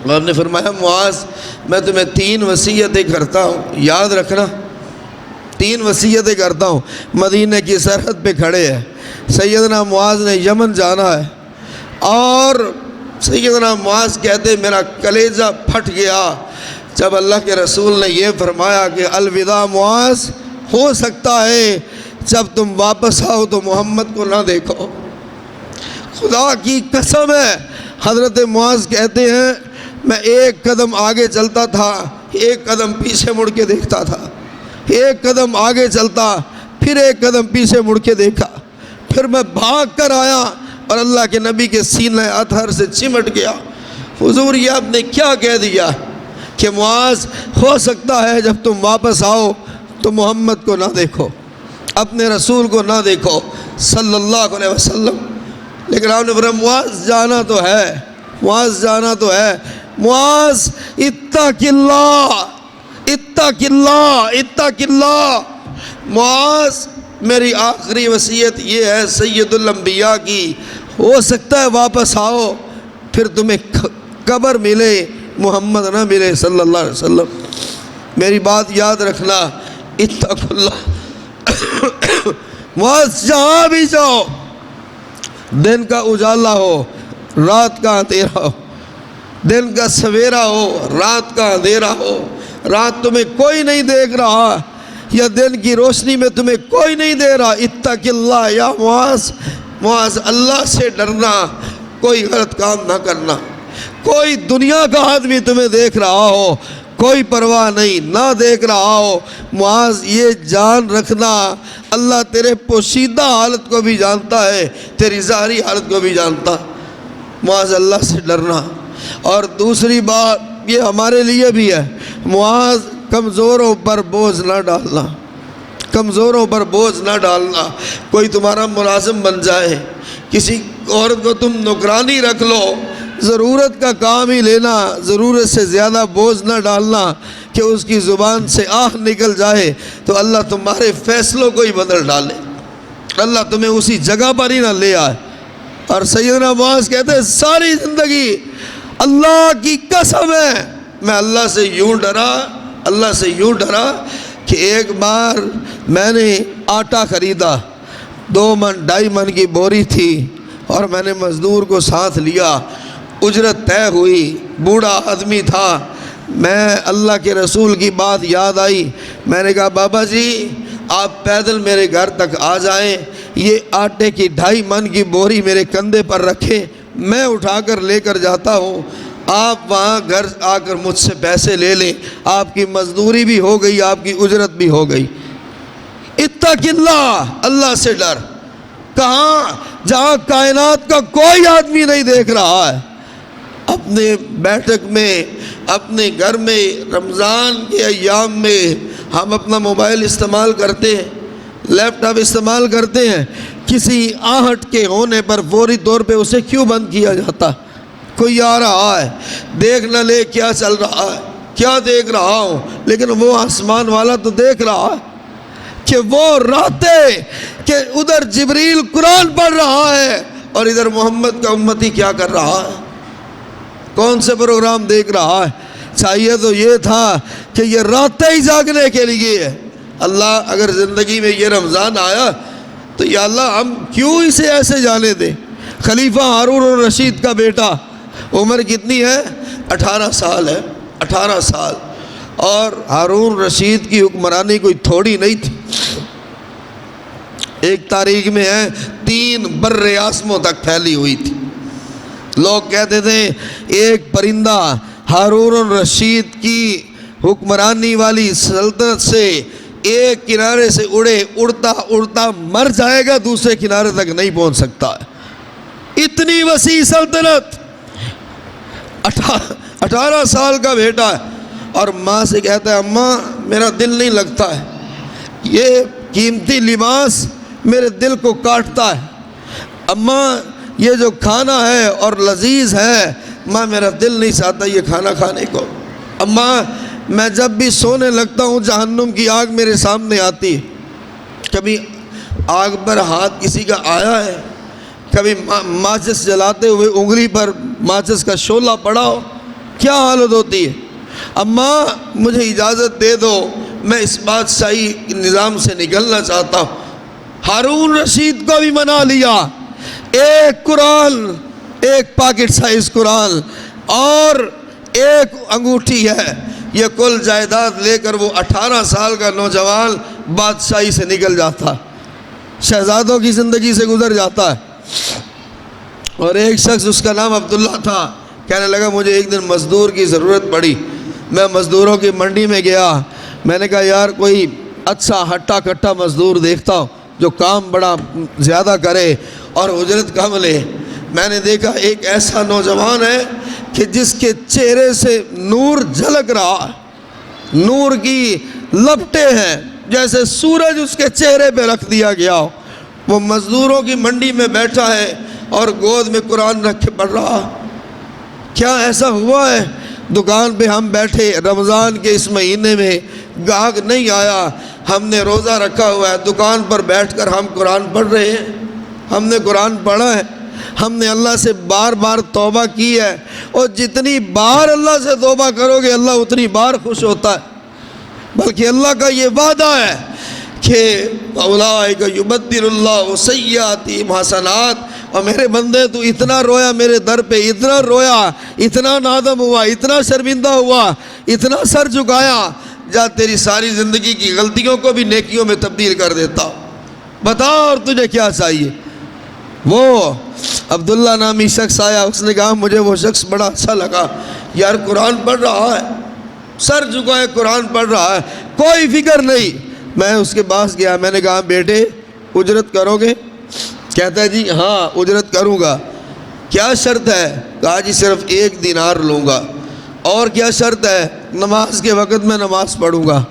آپ نے فرمایا معاذ میں تمہیں 3 وصیتیں کرتا ہوں، یاد رکھنا، 3 وصیتیں کرتا ہوں۔ مدینہ کی سرحد پہ کھڑے ہیں، سیدنا معاذ نے یمن جانا ہے، اور سیدنا معاذ کہتے میرا کلیجہ پھٹ گیا جب اللہ کے رسول نے یہ فرمایا کہ الوداع معاذ، ہو سکتا ہے جب تم واپس آؤ تو محمد کو نہ دیکھو۔ خدا کی قسم ہے، حضرت معاذ کہتے ہیں میں 1 قدم آگے چلتا تھا، 1 قدم پیچھے مڑ کے دیکھتا تھا، 1 قدم آگے چلتا پھر 1 قدم پیچھے مڑ کے دیکھا، پھر میں بھاگ کر آیا اور اللہ کے نبی کے سینہ اطہر سے چمٹ گیا۔ حضور یہ آپ نے کیا کہہ دیا کہ معاذ ہو سکتا ہے جب تم واپس آؤ تو محمد کو نہ دیکھو، اپنے رسول کو نہ دیکھو صلی اللہ علیہ وسلم۔ لیکن آپ نے فرمایا معاذ جانا تو ہے، معاذ جانا تو ہے، معاذ اتق اللہ، اتق اللہ، اتق اللہ۔ معاذ میری آخری وصیت یہ ہے سید الانبیاء کی، ہو سکتا ہے واپس آؤ پھر تمہیں قبر ملے، محمد نہ ملے صلی اللہ علیہ وسلم۔ میری بات یاد رکھنا، اتق اللہ۔ معاذ جہاں بھی جاؤ، دن کا اجالا ہو، رات کا اندھیرا ہو، دن کا سویرا ہو، رات کا اندھیرا ہو، رات تمہیں کوئی نہیں دیکھ رہا یا دن کی روشنی میں تمہیں کوئی نہیں دے رہا، اتق اللہ یا معاذ، معاذ اللہ سے ڈرنا، کوئی غلط کام نہ کرنا۔ کوئی دنیا کا آدمی تمہیں دیکھ رہا ہو، کوئی پرواہ نہیں، نہ دیکھ رہا ہو، معاذ یہ جان رکھنا اللہ تیرے پوشیدہ حالت کو بھی جانتا ہے، تیری ظاہری حالت کو بھی جانتا۔ معاذ اللہ سے ڈرنا۔ اور دوسری بات یہ ہمارے لیے بھی ہے، معاذ کمزوروں پر بوجھ نہ ڈالنا، کمزوروں پر بوجھ نہ ڈالنا۔ کوئی تمہارا ملازم بن جائے، کسی عورت کو تم نوکرانی رکھ لو، ضرورت کا کام ہی لینا، ضرورت سے زیادہ بوجھ نہ ڈالنا کہ اس کی زبان سے آہ نکل جائے تو اللہ تمہارے فیصلوں کو ہی بدل ڈالے، اللہ تمہیں اسی جگہ پر ہی نہ لے آئے۔ اور سیدنا معاذ کہتے ہیں ساری زندگی اللہ کی قسم ہے میں اللہ سے یوں ڈرا، اللہ سے یوں ڈرا کہ ایک بار میں نے آٹا خریدا، 2 من 2.5 من کی بوری تھی، اور میں نے مزدور کو ساتھ لیا، اجرت طے ہوئی، بوڑھا آدمی تھا، میں اللہ کے رسول کی بات یاد آئی، میں نے کہا بابا جی آپ پیدل میرے گھر تک آ جائیں، یہ آٹے کی 2.5 من کی بوری میرے کندھے پر رکھیں، میں اٹھا کر لے کر جاتا ہوں، آپ وہاں گھر آ کر مجھ سے پیسے لے لیں، آپ کی مزدوری بھی ہو گئی، آپ کی اجرت بھی ہو گئی۔ اتق اللہ، اللہ سے ڈر۔ کہاں؟ جہاں کائنات کا کوئی آدمی نہیں دیکھ رہا ہے، اپنے بیٹھک میں، اپنے گھر میں، رمضان کے ایام میں ہم اپنا موبائل استعمال کرتے ہیں، لیپ ٹاپ استعمال کرتے ہیں، کسی آہٹ کے ہونے پر فوری طور پہ اسے کیوں بند کیا جاتا؟ کوئی آ رہا ہے، دیکھ نہ لے کیا چل رہا ہے، کیا دیکھ رہا ہوں، لیکن وہ آسمان والا تو دیکھ رہا ہے کہ وہ راتیں کہ ادھر جبریل قرآن پڑھ رہا ہے اور ادھر محمد کا امتی کیا کر رہا ہے، کون سے پروگرام دیکھ رہا ہے۔ چاہیے تو یہ تھا کہ یہ راتیں ہی جاگنے کے لیے ہے۔ اللہ اگر زندگی میں یہ رمضان آیا تو یا اللہ ہم کیوں اسے ایسے جانے دیں۔ خلیفہ ہارون الرشید کا بیٹا، عمر کتنی ہے؟ 18 سال ہے، 18 سال، اور ہارون رشید کی حکمرانی کوئی تھوڑی نہیں تھی۔ ایک تاریخ میں ہے 3 بر آسموں تک پھیلی ہوئی تھی۔ لوگ کہتے تھے ایک پرندہ ہارون الرشید کی حکمرانی والی سلطنت سے ایک کنارے سے اڑتا اڑتا مر جائے گا، دوسرے کنارے تک نہیں پہنچ سکتا ہے۔ اتنی وسیع سلطنت، 18 سال کا بیٹا ہے، اور ماں سے کہتا ہے اماں میرا دل نہیں لگتا ہے، یہ قیمتی لباس میرے دل کو کاٹتا ہے، اماں یہ جو کھانا ہے اور لذیذ ہے ماں میرا دل نہیں چاہتا یہ کھانا کھانے کو، اماں میں جب بھی سونے لگتا ہوں جہنم کی آگ میرے سامنے آتی ہے۔ کبھی آگ پر ہاتھ کسی کا آیا ہے؟ کبھی ماچس جلاتے ہوئے انگلی پر ماچس کا شعلہ پڑا ہو؟ کیا حالت ہوتی ہے؟ اماں مجھے اجازت دے دو، میں اس بادشاہی نظام سے نکلنا چاہتا ہوں۔ ہارون رشید کو بھی منا لیا، ایک قرآن، ایک پاکٹ سائز قرآن اور ایک انگوٹھی ہے، یہ کل جائیداد لے کر وہ 18 سال کا نوجوان بادشاہی سے نکل جاتا، شہزادوں کی زندگی سے گزر جاتا ہے۔ اور ایک شخص، اس کا نام عبداللہ تھا، کہنے لگا مجھے ایک دن مزدور کی ضرورت پڑی، میں مزدوروں کی منڈی میں گیا، میں نے کہا یار کوئی اچھا ہٹا کٹا مزدور دیکھتا ہوں جو کام بڑا زیادہ کرے اور اجرت کم لے۔ میں نے دیکھا ایک ایسا نوجوان ہے کہ جس کے چہرے سے نور جھلک رہا ہے، نور کی لپٹیں ہیں جیسے سورج اس کے چہرے پہ رکھ دیا گیا ہو۔ وہ مزدوروں کی منڈی میں بیٹھا ہے اور گود میں قرآن رکھ کے پڑھ رہا۔ کیا ایسا ہوا ہے دکان پہ ہم بیٹھے رمضان کے اس مہینے میں، گاہک نہیں آیا، ہم نے روزہ رکھا ہوا ہے، دکان پر بیٹھ کر ہم قرآن پڑھ رہے ہیں، ہم نے قرآن پڑھا ہے، ہم نے اللہ سے بار بار توبہ کی ہے، اور جتنی بار اللہ سے توبہ کرو گے اللہ اتنی بار خوش ہوتا ہے، بلکہ اللہ کا یہ وعدہ ہے کہ اولئک یبدل اللہ سیئاتہم حسنات۔ اور میرے بندے تو اتنا رویا میرے در پہ، اتنا رویا، اتنا نادم ہوا، اتنا شرمندہ ہوا، اتنا سر جھکایا، جا تیری ساری زندگی کی غلطیوں کو بھی نیکیوں میں تبدیل کر دیتا، بتا اور تجھے کیا چاہیے۔ وہ عبداللہ نامی شخص آیا، اس نے کہا مجھے وہ شخص بڑا اچھا لگا، یار قرآن پڑھ رہا ہے، سر جھکائے قرآن پڑھ رہا ہے، کوئی فکر نہیں۔ میں اس کے پاس گیا، میں نے کہا بیٹے اجرت کرو گے؟ کہتا ہے جی ہاں اجرت کروں گا۔ کیا شرط ہے؟ کہا جی صرف 1 دینار لوں گا۔ اور کیا شرط ہے؟ نماز کے وقت میں نماز پڑھوں گا۔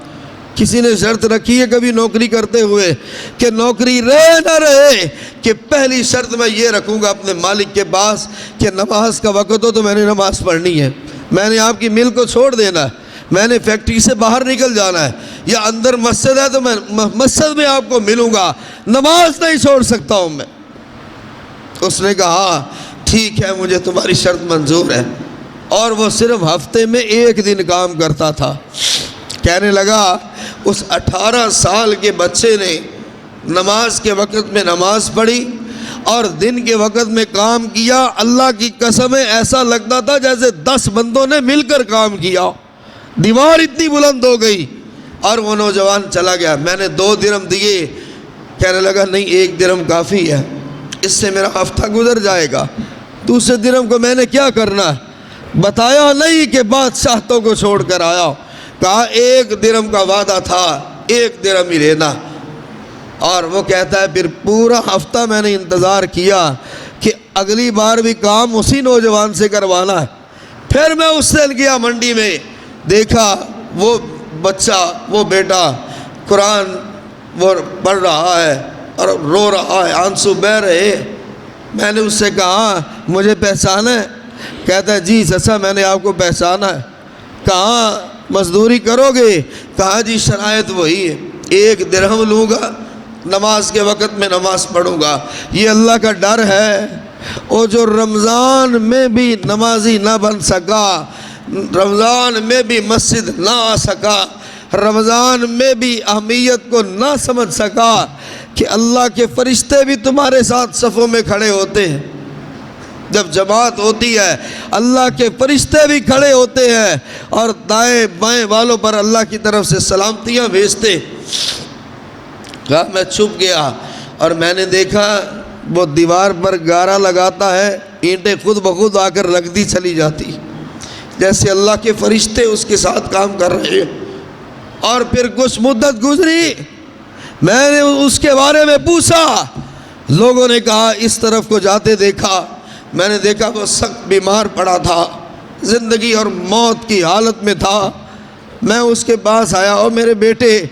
کسی نے شرط رکھی ہے کبھی نوکری کرتے ہوئے کہ نوکری رہے نہ رہے، کہ پہلی شرط میں یہ رکھوں گا اپنے مالک کے پاس کہ نماز کا وقت ہو تو میں نے نماز پڑھنی ہے، میں نے آپ کی مل کو چھوڑ دینا ہے، میں نے فیکٹری سے باہر نکل جانا ہے، یا اندر مسجد ہے تو میں مسجد میں آپ کو ملوں گا، نماز نہیں چھوڑ سکتا ہوں میں۔ اس نے کہا ٹھیک ہے مجھے تمہاری شرط منظور ہے، اور وہ صرف ہفتے میں 1 دن کام کرتا تھا۔ کہنے لگا اس 18 سال کے بچے نے نماز کے وقت میں نماز پڑھی اور دن کے وقت میں کام کیا، اللہ کی قسم ہے ایسا لگتا تھا جیسے 10 بندوں نے مل کر کام کیا، دیوار اتنی بلند ہو گئی۔ اور وہ نوجوان چلا گیا، میں نے 2 درہم دیے، کہنے لگا نہیں 1 درہم کافی ہے، اس سے میرا ہفتہ گزر جائے گا، دوسرے درہم کو میں نے کیا کرنا ہے؟ بتایا نہیں کہ بادشاہتوں کو چھوڑ کر آیا، کہا 1 درہم کا وعدہ تھا، 1 درہم ہی لینا۔ اور وہ کہتا ہے پھر پورا ہفتہ میں نے انتظار کیا کہ اگلی بار بھی کام اسی نوجوان سے کروانا ہے۔ پھر میں اس سے گیا منڈی میں، دیکھا وہ بچہ، وہ بیٹا قرآن وہ پڑھ رہا ہے اور رو رہا ہے، آنسو بہہ رہے۔ میں نے اس سے کہا مجھے پہچانا ہے؟ کہتا ہے جی چچا میں نے آپ کو پہچانا ہے۔ کہاں مزدوری کرو گے؟ کہا جی شرائط وہی ہے، 1 درہم لوں گا، نماز کے وقت میں نماز پڑھوں گا۔ یہ اللہ کا ڈر ہے۔ اور جو رمضان میں بھی نمازی نہ بن سکا، رمضان میں بھی مسجد نہ آ سکا، رمضان میں بھی اہمیت کو نہ سمجھ سکا کہ اللہ کے فرشتے بھی تمہارے ساتھ صفوں میں کھڑے ہوتے ہیں، جب جماعت ہوتی ہے اللہ کے فرشتے بھی کھڑے ہوتے ہیں اور دائیں بائیں والوں پر اللہ کی طرف سے سلامتیاں بھیجتے۔ کہا میں چھپ گیا اور میں نے دیکھا وہ دیوار پر گارا لگاتا ہے، اینٹیں خود بخود آ کر لگتی چلی جاتی، جیسے اللہ کے فرشتے اس کے ساتھ کام کر رہے ہیں۔ اور پھر کچھ مدت گزری، میں نے اس کے بارے میں پوچھا، لوگوں نے کہا اس طرف کو جاتے دیکھا، میں نے دیکھا وہ سخت بیمار پڑا تھا، زندگی اور موت کی حالت میں تھا۔ میں اس کے پاس آیا، اور میرے بیٹے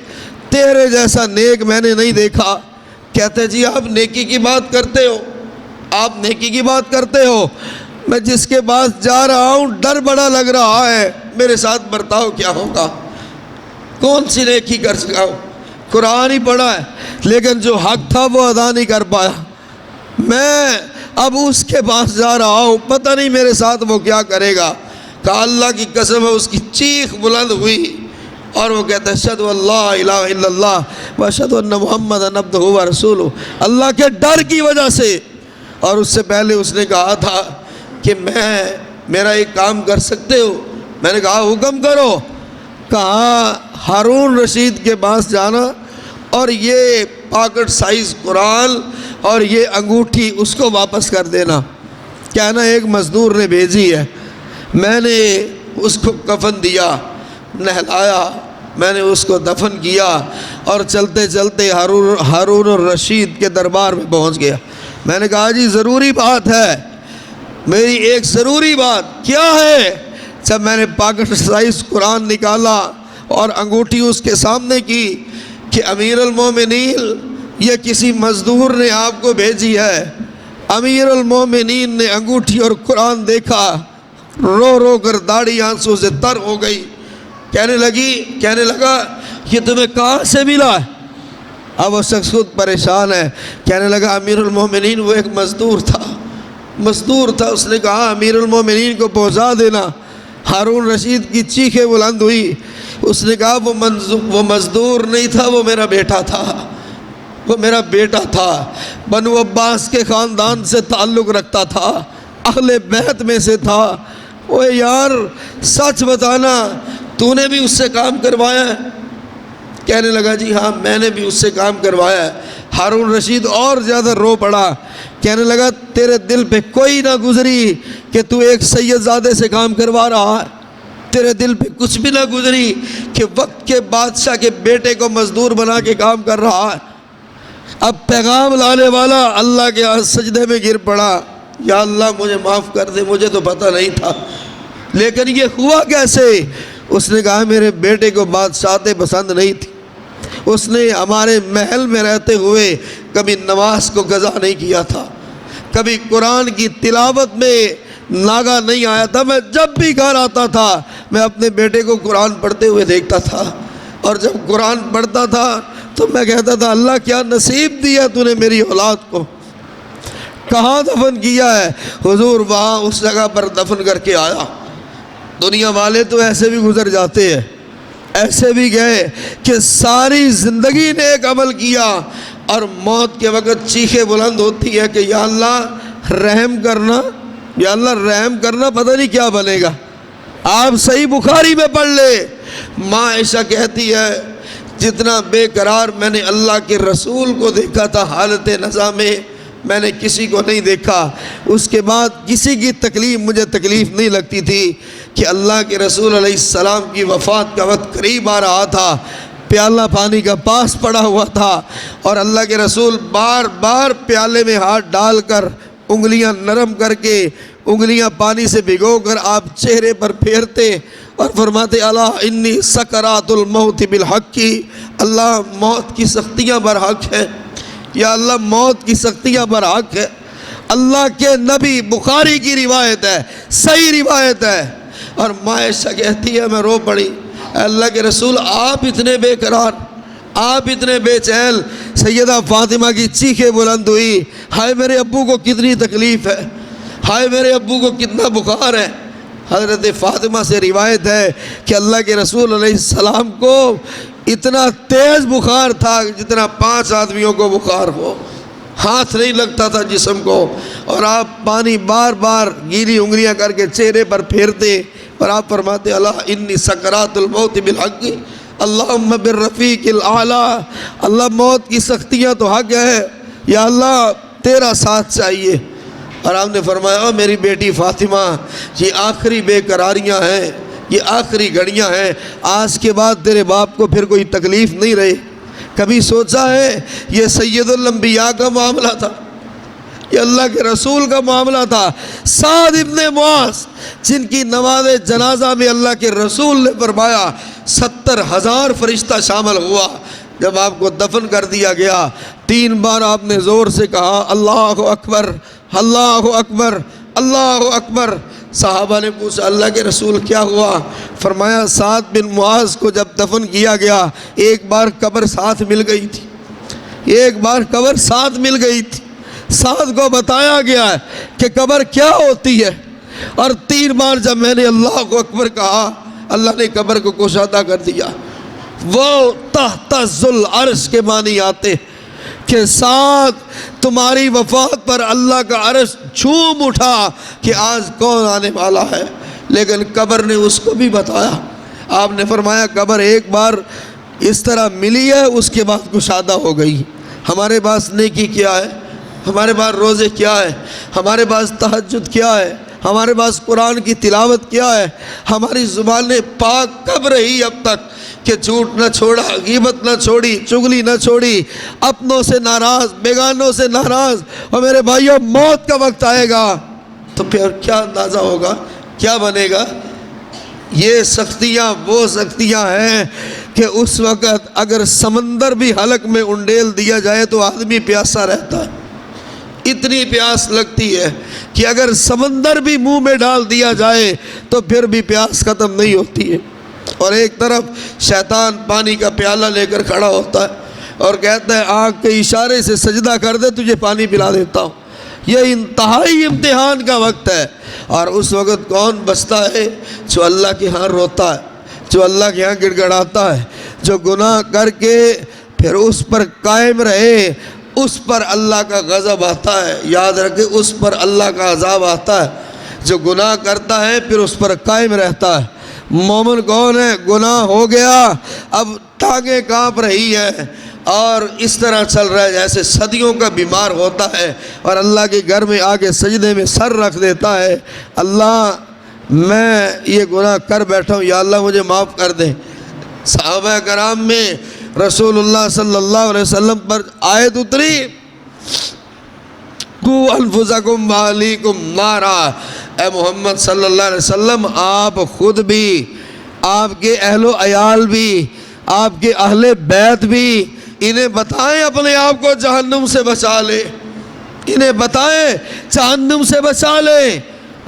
تیرے جیسا نیک میں نے نہیں دیکھا۔ کہتے جی آپ نیکی کی بات کرتے ہو، آپ نیکی کی بات کرتے ہو، میں جس کے پاس جا رہا ہوں ڈر بڑا لگ رہا ہے میرے ساتھ برتاؤ کیا ہوگا، کون سی نیکی کر سکا ہوں، قرآن ہی پڑھا ہے لیکن جو حق تھا وہ ادا نہیں کر پایا۔ میں اب اس کے پاس جا رہا ہوں، پتہ نہیں میرے ساتھ وہ کیا کرے گا۔ کہا اللہ کی قسم ہے، اس کی چیخ بلند ہوئی اور وہ کہتا ہے اشہد ان لا الہ الا اللہ واشہد ان محمدًا عبدہ ورسولہ، اللہ کے ڈر کی وجہ سے۔ اور اس سے پہلے اس نے کہا تھا کہ میرا ایک کام کر سکتے ہو؟ میں نے کہا حکم کرو۔ کہا ہارون رشید کے پاس جانا اور یہ پاکٹ سائز قرآن اور یہ انگوٹھی اس کو واپس کر دینا۔ کہنا ایک مزدور نے بھیجی ہے۔ میں نے اس کو کفن دیا، نہلایا، میں نے اس کو دفن کیا اور چلتے چلتے ہارون الرشید کے دربار میں پہنچ گیا۔ میں نے کہا جی ضروری بات ہے، میری ایک ضروری بات کیا ہے؟ جب میں نے پاکٹ سائز قرآن نکالا اور انگوٹھی اس کے سامنے کی کہ امیر المومنین یہ کسی مزدور نے آپ کو بھیجی ہے۔ امیر المومنین نے انگوٹھی اور قرآن دیکھا، رو رو کر داڑھی آنسوں سے تر ہو گئی، کہنے لگا یہ تمہیں کہاں سے ملا ہے؟ اب وہ شخص خود پریشان ہے، کہنے لگا امیر المومنین وہ ایک مزدور تھا، اس نے کہا امیر المومنین کو پہنچا دینا۔ ہارون رشید کی چیخیں بلند ہوئی، اس نے کہا وہ مزدور نہیں تھا، وہ میرا بیٹا تھا، بنو عباس کے خاندان سے تعلق رکھتا تھا، اہل بیت میں سے تھا۔ اوے یار سچ بتانا، تو نے بھی اس سے کام کروایا ہے؟ کہنے لگا جی ہاں میں نے بھی اس سے کام کروایا ہے۔ ہارون رشید اور زیادہ رو پڑا، کہنے لگا تیرے دل پہ کوئی نہ گزری کہ تو ایک سید زادے سے کام کروا رہا ہے، تیرے دل پہ کچھ بھی نہ گزری کہ وقت کے بادشاہ کے بیٹے کو مزدور بنا کے کام کر رہا ہے۔ اب پیغام لانے والا اللہ کے سجدے میں گر پڑا، یا اللہ مجھے معاف کر دے، مجھے تو پتہ نہیں تھا، لیکن یہ ہوا کیسے؟ اس نے کہا میرے بیٹے کو بادشاہتیں پسند نہیں تھی، اس نے ہمارے محل میں رہتے ہوئے کبھی نماز کو قضا نہیں کیا تھا، کبھی قرآن کی تلاوت میں ناگا نہیں آیا تھا۔ میں جب بھی گھر آتا تھا میں اپنے بیٹے کو قرآن پڑھتے ہوئے دیکھتا تھا، اور جب قرآن پڑھتا تھا تو میں کہتا تھا اللہ کیا نصیب دیا تو نے میری اولاد کو۔ کہاں دفن کیا ہے؟ حضور وہاں اس جگہ پر دفن کر کے آیا۔ دنیا والے تو ایسے بھی گزر جاتے ہیں، ایسے بھی گئے کہ ساری زندگی نے ایک عمل کیا اور موت کے وقت چیخیں بلند ہوتی ہے کہ یا اللہ رحم کرنا، یا اللہ رحم کرنا، پتہ نہیں کیا بنے گا۔ آپ صحیح بخاری میں پڑھ لے، ماں عائشہ کہتی ہے جتنا بے قرار میں نے اللہ کے رسول کو دیکھا تھا حالت نزا میں نے کسی کو نہیں دیکھا۔ اس کے بعد کسی کی تکلیف مجھے تکلیف نہیں لگتی تھی کہ اللہ کے رسول علیہ السلام کی وفات کا وقت قریب آ رہا تھا، پیالہ پانی کا پاس پڑا ہوا تھا اور اللہ کے رسول بار بار پیالے میں ہاتھ ڈال کر انگلیاں نرم کر کے انگلیاں پانی سے بھگو کر آپ چہرے پر پھیرتے اور فرماتے اللہ انی سکرات الموت بالحق کی، اللہ موت کی سختیاں برحق ہے، یا اللہ موت کی سختیاں برحق ہے۔ اللہ کے نبی، بخاری کی روایت ہے، صحیح روایت ہے، اور ماں عائشہ کہتی ہے میں رو پڑی، اللہ کے رسول آپ اتنے بے قرار، آپ اتنے بے چین۔ سیدہ فاطمہ کی چیخیں بلند ہوئی، ہائے میرے ابو کو کتنی تکلیف ہے، ہائے میرے ابو کو کتنا بخار ہے۔ حضرت فاطمہ سے روایت ہے کہ اللہ کے رسول علیہ السلام کو اتنا تیز بخار تھا جتنا 5 آدمیوں کو بخار ہو، ہاتھ نہیں لگتا تھا جسم کو، اور آپ پانی بار بار گیلی انگلیاں کر کے چہرے پر پھیرتے اور آپ فرماتے اللہ انی سکرات الموت بالحق اللہم بالرفیق الاعلی، اللہ موت کی سختیاں تو حق ہے، یا اللہ تیرا ساتھ چاہیے۔ اور آپ نے فرمایا او میری بیٹی فاطمہ، یہ آخری بے قراریاں ہیں، یہ آخری گھڑیاں ہیں، آج کے بعد تیرے باپ کو پھر کوئی تکلیف نہیں رہے۔ کبھی سوچا ہے یہ سید الانبیاء کا معاملہ تھا، یہ اللہ کے رسول کا معاملہ تھا۔ سعد ابن معاذ جن کی نماز جنازہ میں اللہ کے رسول نے فرمایا 70,000 فرشتہ شامل ہوا، جب آپ کو دفن کر دیا گیا 3 بار آپ نے زور سے کہا اللہ اکبر، اللہ اکبر، اللہ اکبر۔ صحابہ نے پوچھا اللہ کے رسول کیا ہوا؟ فرمایا سعد بن معاذ کو جب دفن کیا گیا ایک بار قبر ساتھ مل گئی تھی، ایک بار قبر ساتھ مل گئی تھی، سعد کو بتایا گیا ہے کہ قبر کیا ہوتی ہے، اور 3 بار جب میں نے اللہ اکبر کہا اللہ نے قبر کو کشادہ کر دیا۔ وہ تحت ذل عرش کے معنی آتے کہ سعد تمہاری وفات پر اللہ کا عرش جھوم اٹھا کہ آج کون آنے والا ہے، لیکن قبر نے اس کو بھی بتایا۔ آپ نے فرمایا قبر ایک بار اس طرح ملی ہے، اس کے بعد کشادہ ہو گئی۔ ہمارے پاس نیکی کیا ہے؟ ہمارے پاس روزے کیا ہے؟ ہمارے پاس تہجد کیا ہے؟ ہمارے پاس قرآن کی تلاوت کیا ہے؟ ہماری زبانیں پاک کب رہی اب تک کہ جھوٹ نہ چھوڑا، غیبت نہ چھوڑی، چغلی نہ چھوڑی، اپنوں سے ناراض، بیگانوں سے ناراض؟ اور میرے بھائیوں موت کا وقت آئے گا تو پھر کیا اندازہ ہوگا، کیا بنے گا؟ یہ سختیاں وہ سختیاں ہیں کہ اس وقت اگر سمندر بھی حلق میں انڈیل دیا جائے تو آدمی پیاسا رہتا ہے۔ اتنی پیاس لگتی ہے کہ اگر سمندر بھی منہ میں ڈال دیا جائے تو پھر بھی پیاس ختم نہیں ہوتی ہے۔ اور ایک طرف شیطان پانی کا پیالہ لے کر کھڑا ہوتا ہے اور کہتا ہے آنکھ کے اشارے سے سجدہ کر دے تجھے پانی پلا دیتا ہوں۔ یہ انتہائی امتحان کا وقت ہے، اور اس وقت کون بچتا ہے؟ جو اللہ کے ہاں روتا ہے، جو اللہ کے ہاں گڑ گڑاتا ہے، جو گناہ کر کے پھر اس پر قائم رہے، اس پر اللہ کا غضب آتا ہے۔ یاد رکھے اس پر اللہ کا عذاب آتا ہے۔ جو گناہ کرتا ہے پھر اس پر قائم رہتا ہے۔ مومن کون ہے؟ گناہ ہو گیا، اب ٹانگیں کانپ رہی ہے اور اس طرح چل رہا ہے جیسے صدیوں کا بیمار ہوتا ہے، اور اللہ کے گھر میں آ کے سجدے میں سر رکھ دیتا ہے، اللہ میں یہ گناہ کر بیٹھا ہوں، یا اللہ مجھے معاف کر دے۔ صحابہ کرام میں رسول اللہ صلی اللہ علیہ وسلم پر آیت اتری قُوْ أَنفُسَكُمْ وَأَهْلِيكُمْ نَارًا، اے محمد صلی اللہ علیہ وسلم آپ خود بھی، آپ کے اہل و عیال بھی، آپ کے اہل بیت بھی انہیں بتائیں اپنے آپ کو جہنم سے بچا لے، انہیں بتائیں جہنم سے بچا لے۔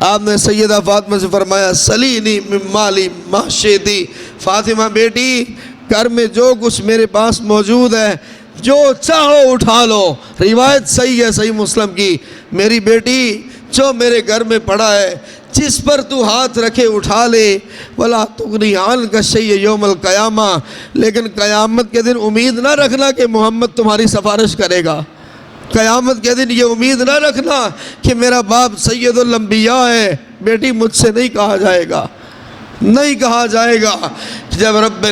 آپ نے سیدہ فاطمہ سے فرمایا سلینی من مالی ما شئتی، فاطمہ بیٹی گھر میں جو کچھ میرے پاس موجود ہے جو چاہو اٹھا لو۔ روایت صحیح ہے صحیح مسلم کی، میری بیٹی جو میرے گھر میں پڑا ہے جس پر تو ہاتھ رکھے اٹھا لے، وَلَا تُغْنِي عَنْكَ شَيْءٌ يَوْمَ الْقِيَامَةِ، لیکن قیامت کے دن امید نہ رکھنا کہ محمد تمہاری سفارش کرے گا۔ قیامت کے دن یہ امید نہ رکھنا کہ میرا باپ سید الانبیاء ہے، بیٹی مجھ سے نہیں کہا جائے گا، نہیں کہا جائے گا۔ جب رب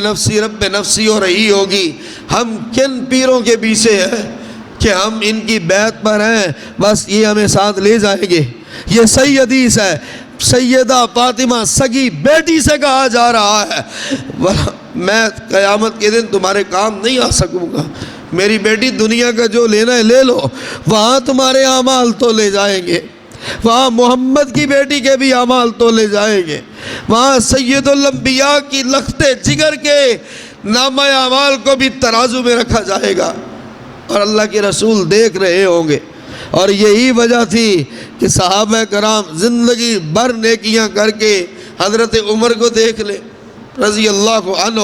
نفسی ہو رہی ہوگی، ہم کن پیروں کے پیچھے ہیں کہ ہم ان کی بیعت پر ہیں، بس یہ ہمیں ساتھ لے جائیں گے۔ یہ صحیح حدیث ہے، سیدہ فاطمہ سگی بیٹی سے کہا جا رہا ہے میں قیامت کے دن تمہارے کام نہیں آ سکوں گا، میری بیٹی دنیا کا جو لینا ہے لے لو، وہاں تمہارے اعمال تو لے جائیں گے، وہاں محمد کی بیٹی کے بھی اعمال تو لے جائیں گے، وہاں سید الانبیاء کی لختے جگر کے نامہ اعمال کو بھی ترازو میں رکھا جائے گا، اور اللہ کے رسول دیکھ رہے ہوں گے۔ اور یہی وجہ تھی کہ صحابہ کرام زندگی بھر نیکیاں کر کے حضرت عمر کو دیکھ لے رضی اللہ عنہ۔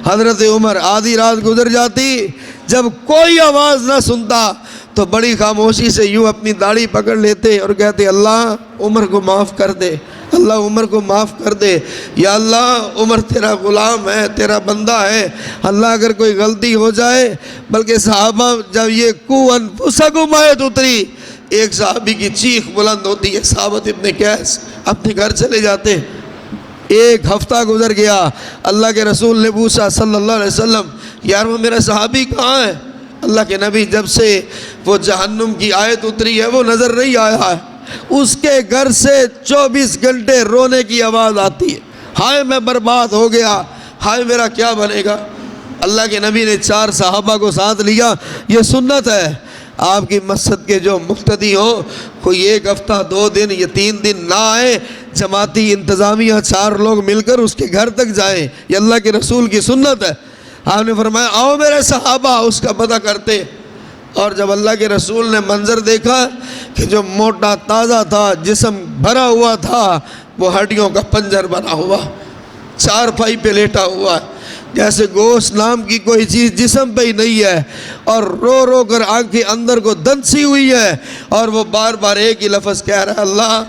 حضرت عمر آدھی رات گزر جاتی، جب کوئی آواز نہ سنتا تو بڑی خاموشی سے یوں اپنی داڑھی پکڑ لیتے اور کہتے اللہ عمر کو معاف کر دے، اللہ عمر کو معاف کر دے، یا اللہ عمر تیرا غلام ہے، تیرا بندہ ہے، اللہ اگر کوئی غلطی ہو جائے۔ بلکہ صحابہ جب یہ قُوْ أَنفُسَكُمْ آیت اتری، ایک صحابی کی چیخ بلند ہوتی ہے، ثابت ابن قیس اپنے گھر چلے جاتے۔ ایک ہفتہ گزر گیا، اللہ کے رسول نے پوچھا صلی اللہ علیہ وسلم یار وہ میرا صحابی کہاں ہے؟ اللہ کے نبی جب سے وہ جہنم کی آیت اتری ہے وہ نظر نہیں آیا ہے، اس کے گھر سے 24 گھنٹے رونے کی آواز آتی ہے، ہائے میں برباد ہو گیا، ہائے میرا کیا بنے گا۔ اللہ کے نبی نے 4 صحابہ کو ساتھ لیا، یہ سنت ہے آپ کی مسجد کے جو مقتدی ہوں، کوئی 1 ہفتہ 2 دن یا 3 دن نہ آئے، جماعتی انتظامیہ 4 لوگ مل کر اس کے گھر تک جائیں، یہ اللہ کے رسول کی سنت ہے۔ آپ نے فرمایا آؤ میرے صحابہ، اس کا پتہ کرتے۔ اور جب اللہ کے رسول نے منظر دیکھا کہ جو موٹا تازہ تھا، جسم بھرا ہوا تھا، وہ ہڈیوں کا پنجر بنا ہوا، چارپائی پہ لیٹا ہوا ہے، جیسے گوشت نام کی کوئی چیز جسم پہ ہی نہیں ہے، اور رو رو کر آنکھ کے اندر کو دنسی ہوئی ہے، اور وہ بار بار ایک ہی لفظ کہہ رہا ہے اللہ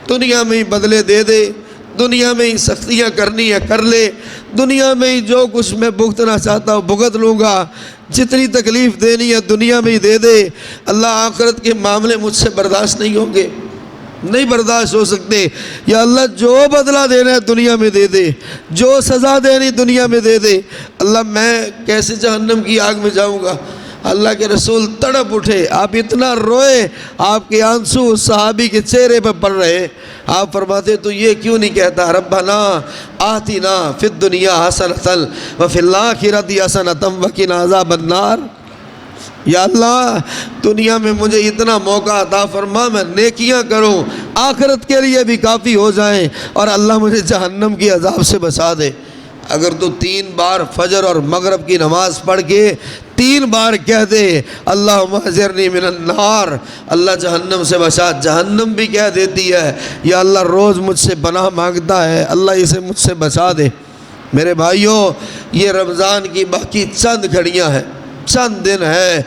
دنیا میں ہی بدلے دے دے، دنیا میں ہی سختیاں کرنی ہے کر لے، دنیا میں ہی جو کچھ میں بھگتنا چاہتا ہوں بھگت لوں گا، جتنی تکلیف دینی ہے دنیا میں ہی دے دے، اللہ آخرت کے معاملے مجھ سے برداشت نہیں ہوں گے، نہیں برداشت ہو سکتے، یا اللہ جو بدلہ دینا ہے دنیا میں دے دے، جو سزا دینی دنیا میں دے دے، اللہ میں کیسے جہنم کی آگ میں جاؤں گا۔ اللہ کے رسول تڑپ اٹھے، آپ اتنا روئے، آپ کے آنسو اس صحابی کے چہرے پر پڑ رہے، آپ فرماتے تو یہ کیوں نہیں کہتا ربنا آتنا فی الدنیا حسنۃ وفی الآخرۃ حسنۃ وقنا عذاب النار۔ یا اللہ دنیا میں مجھے اتنا موقع عطا فرما، میں نیکیاں کروں، آخرت کے لیے بھی کافی ہو جائیں، اور اللہ مجھے جہنم کی عذاب سے بچا دے۔ اگر تو 3 بار فجر اور مغرب کی نماز پڑھ کے 3 بار کہہ دے اللہم اجرنی من النار، اللہ جہنم سے بچا، جہنم بھی کہہ دیتی ہے یا اللہ روز مجھ سے پناہ مانگتا ہے، اللہ اسے مجھ سے بچا دے۔ میرے بھائیوں، یہ رمضان کی باقی چند گھڑیاں ہیں، چند دن ہے،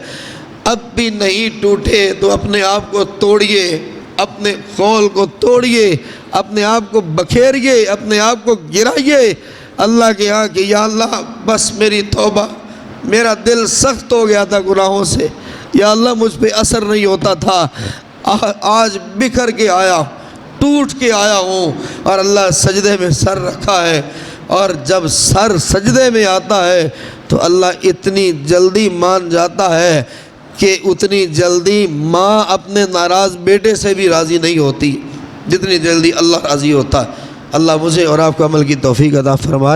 اب بھی نہیں ٹوٹے تو اپنے آپ کو توڑیے، اپنے قول کو توڑیے، اپنے آپ کو بکھیریے، اپنے آپ کو گرائیے اللہ کے ہاں کہ یا اللہ بس میری توبہ، میرا دل سخت ہو گیا تھا گناہوں سے، یا اللہ مجھ پہ اثر نہیں ہوتا تھا، آج بکھر کے آیا، ٹوٹ کے آیا ہوں، اور اللہ سجدے میں سر رکھا ہے، اور جب سر سجدے میں آتا ہے تو اللہ اتنی جلدی مان جاتا ہے کہ اتنی جلدی ماں اپنے ناراض بیٹے سے بھی راضی نہیں ہوتی جتنی جلدی اللہ راضی ہوتا ہے۔ اللہ مجھے اور آپ کو عمل کی توفیق عطا فرمائے۔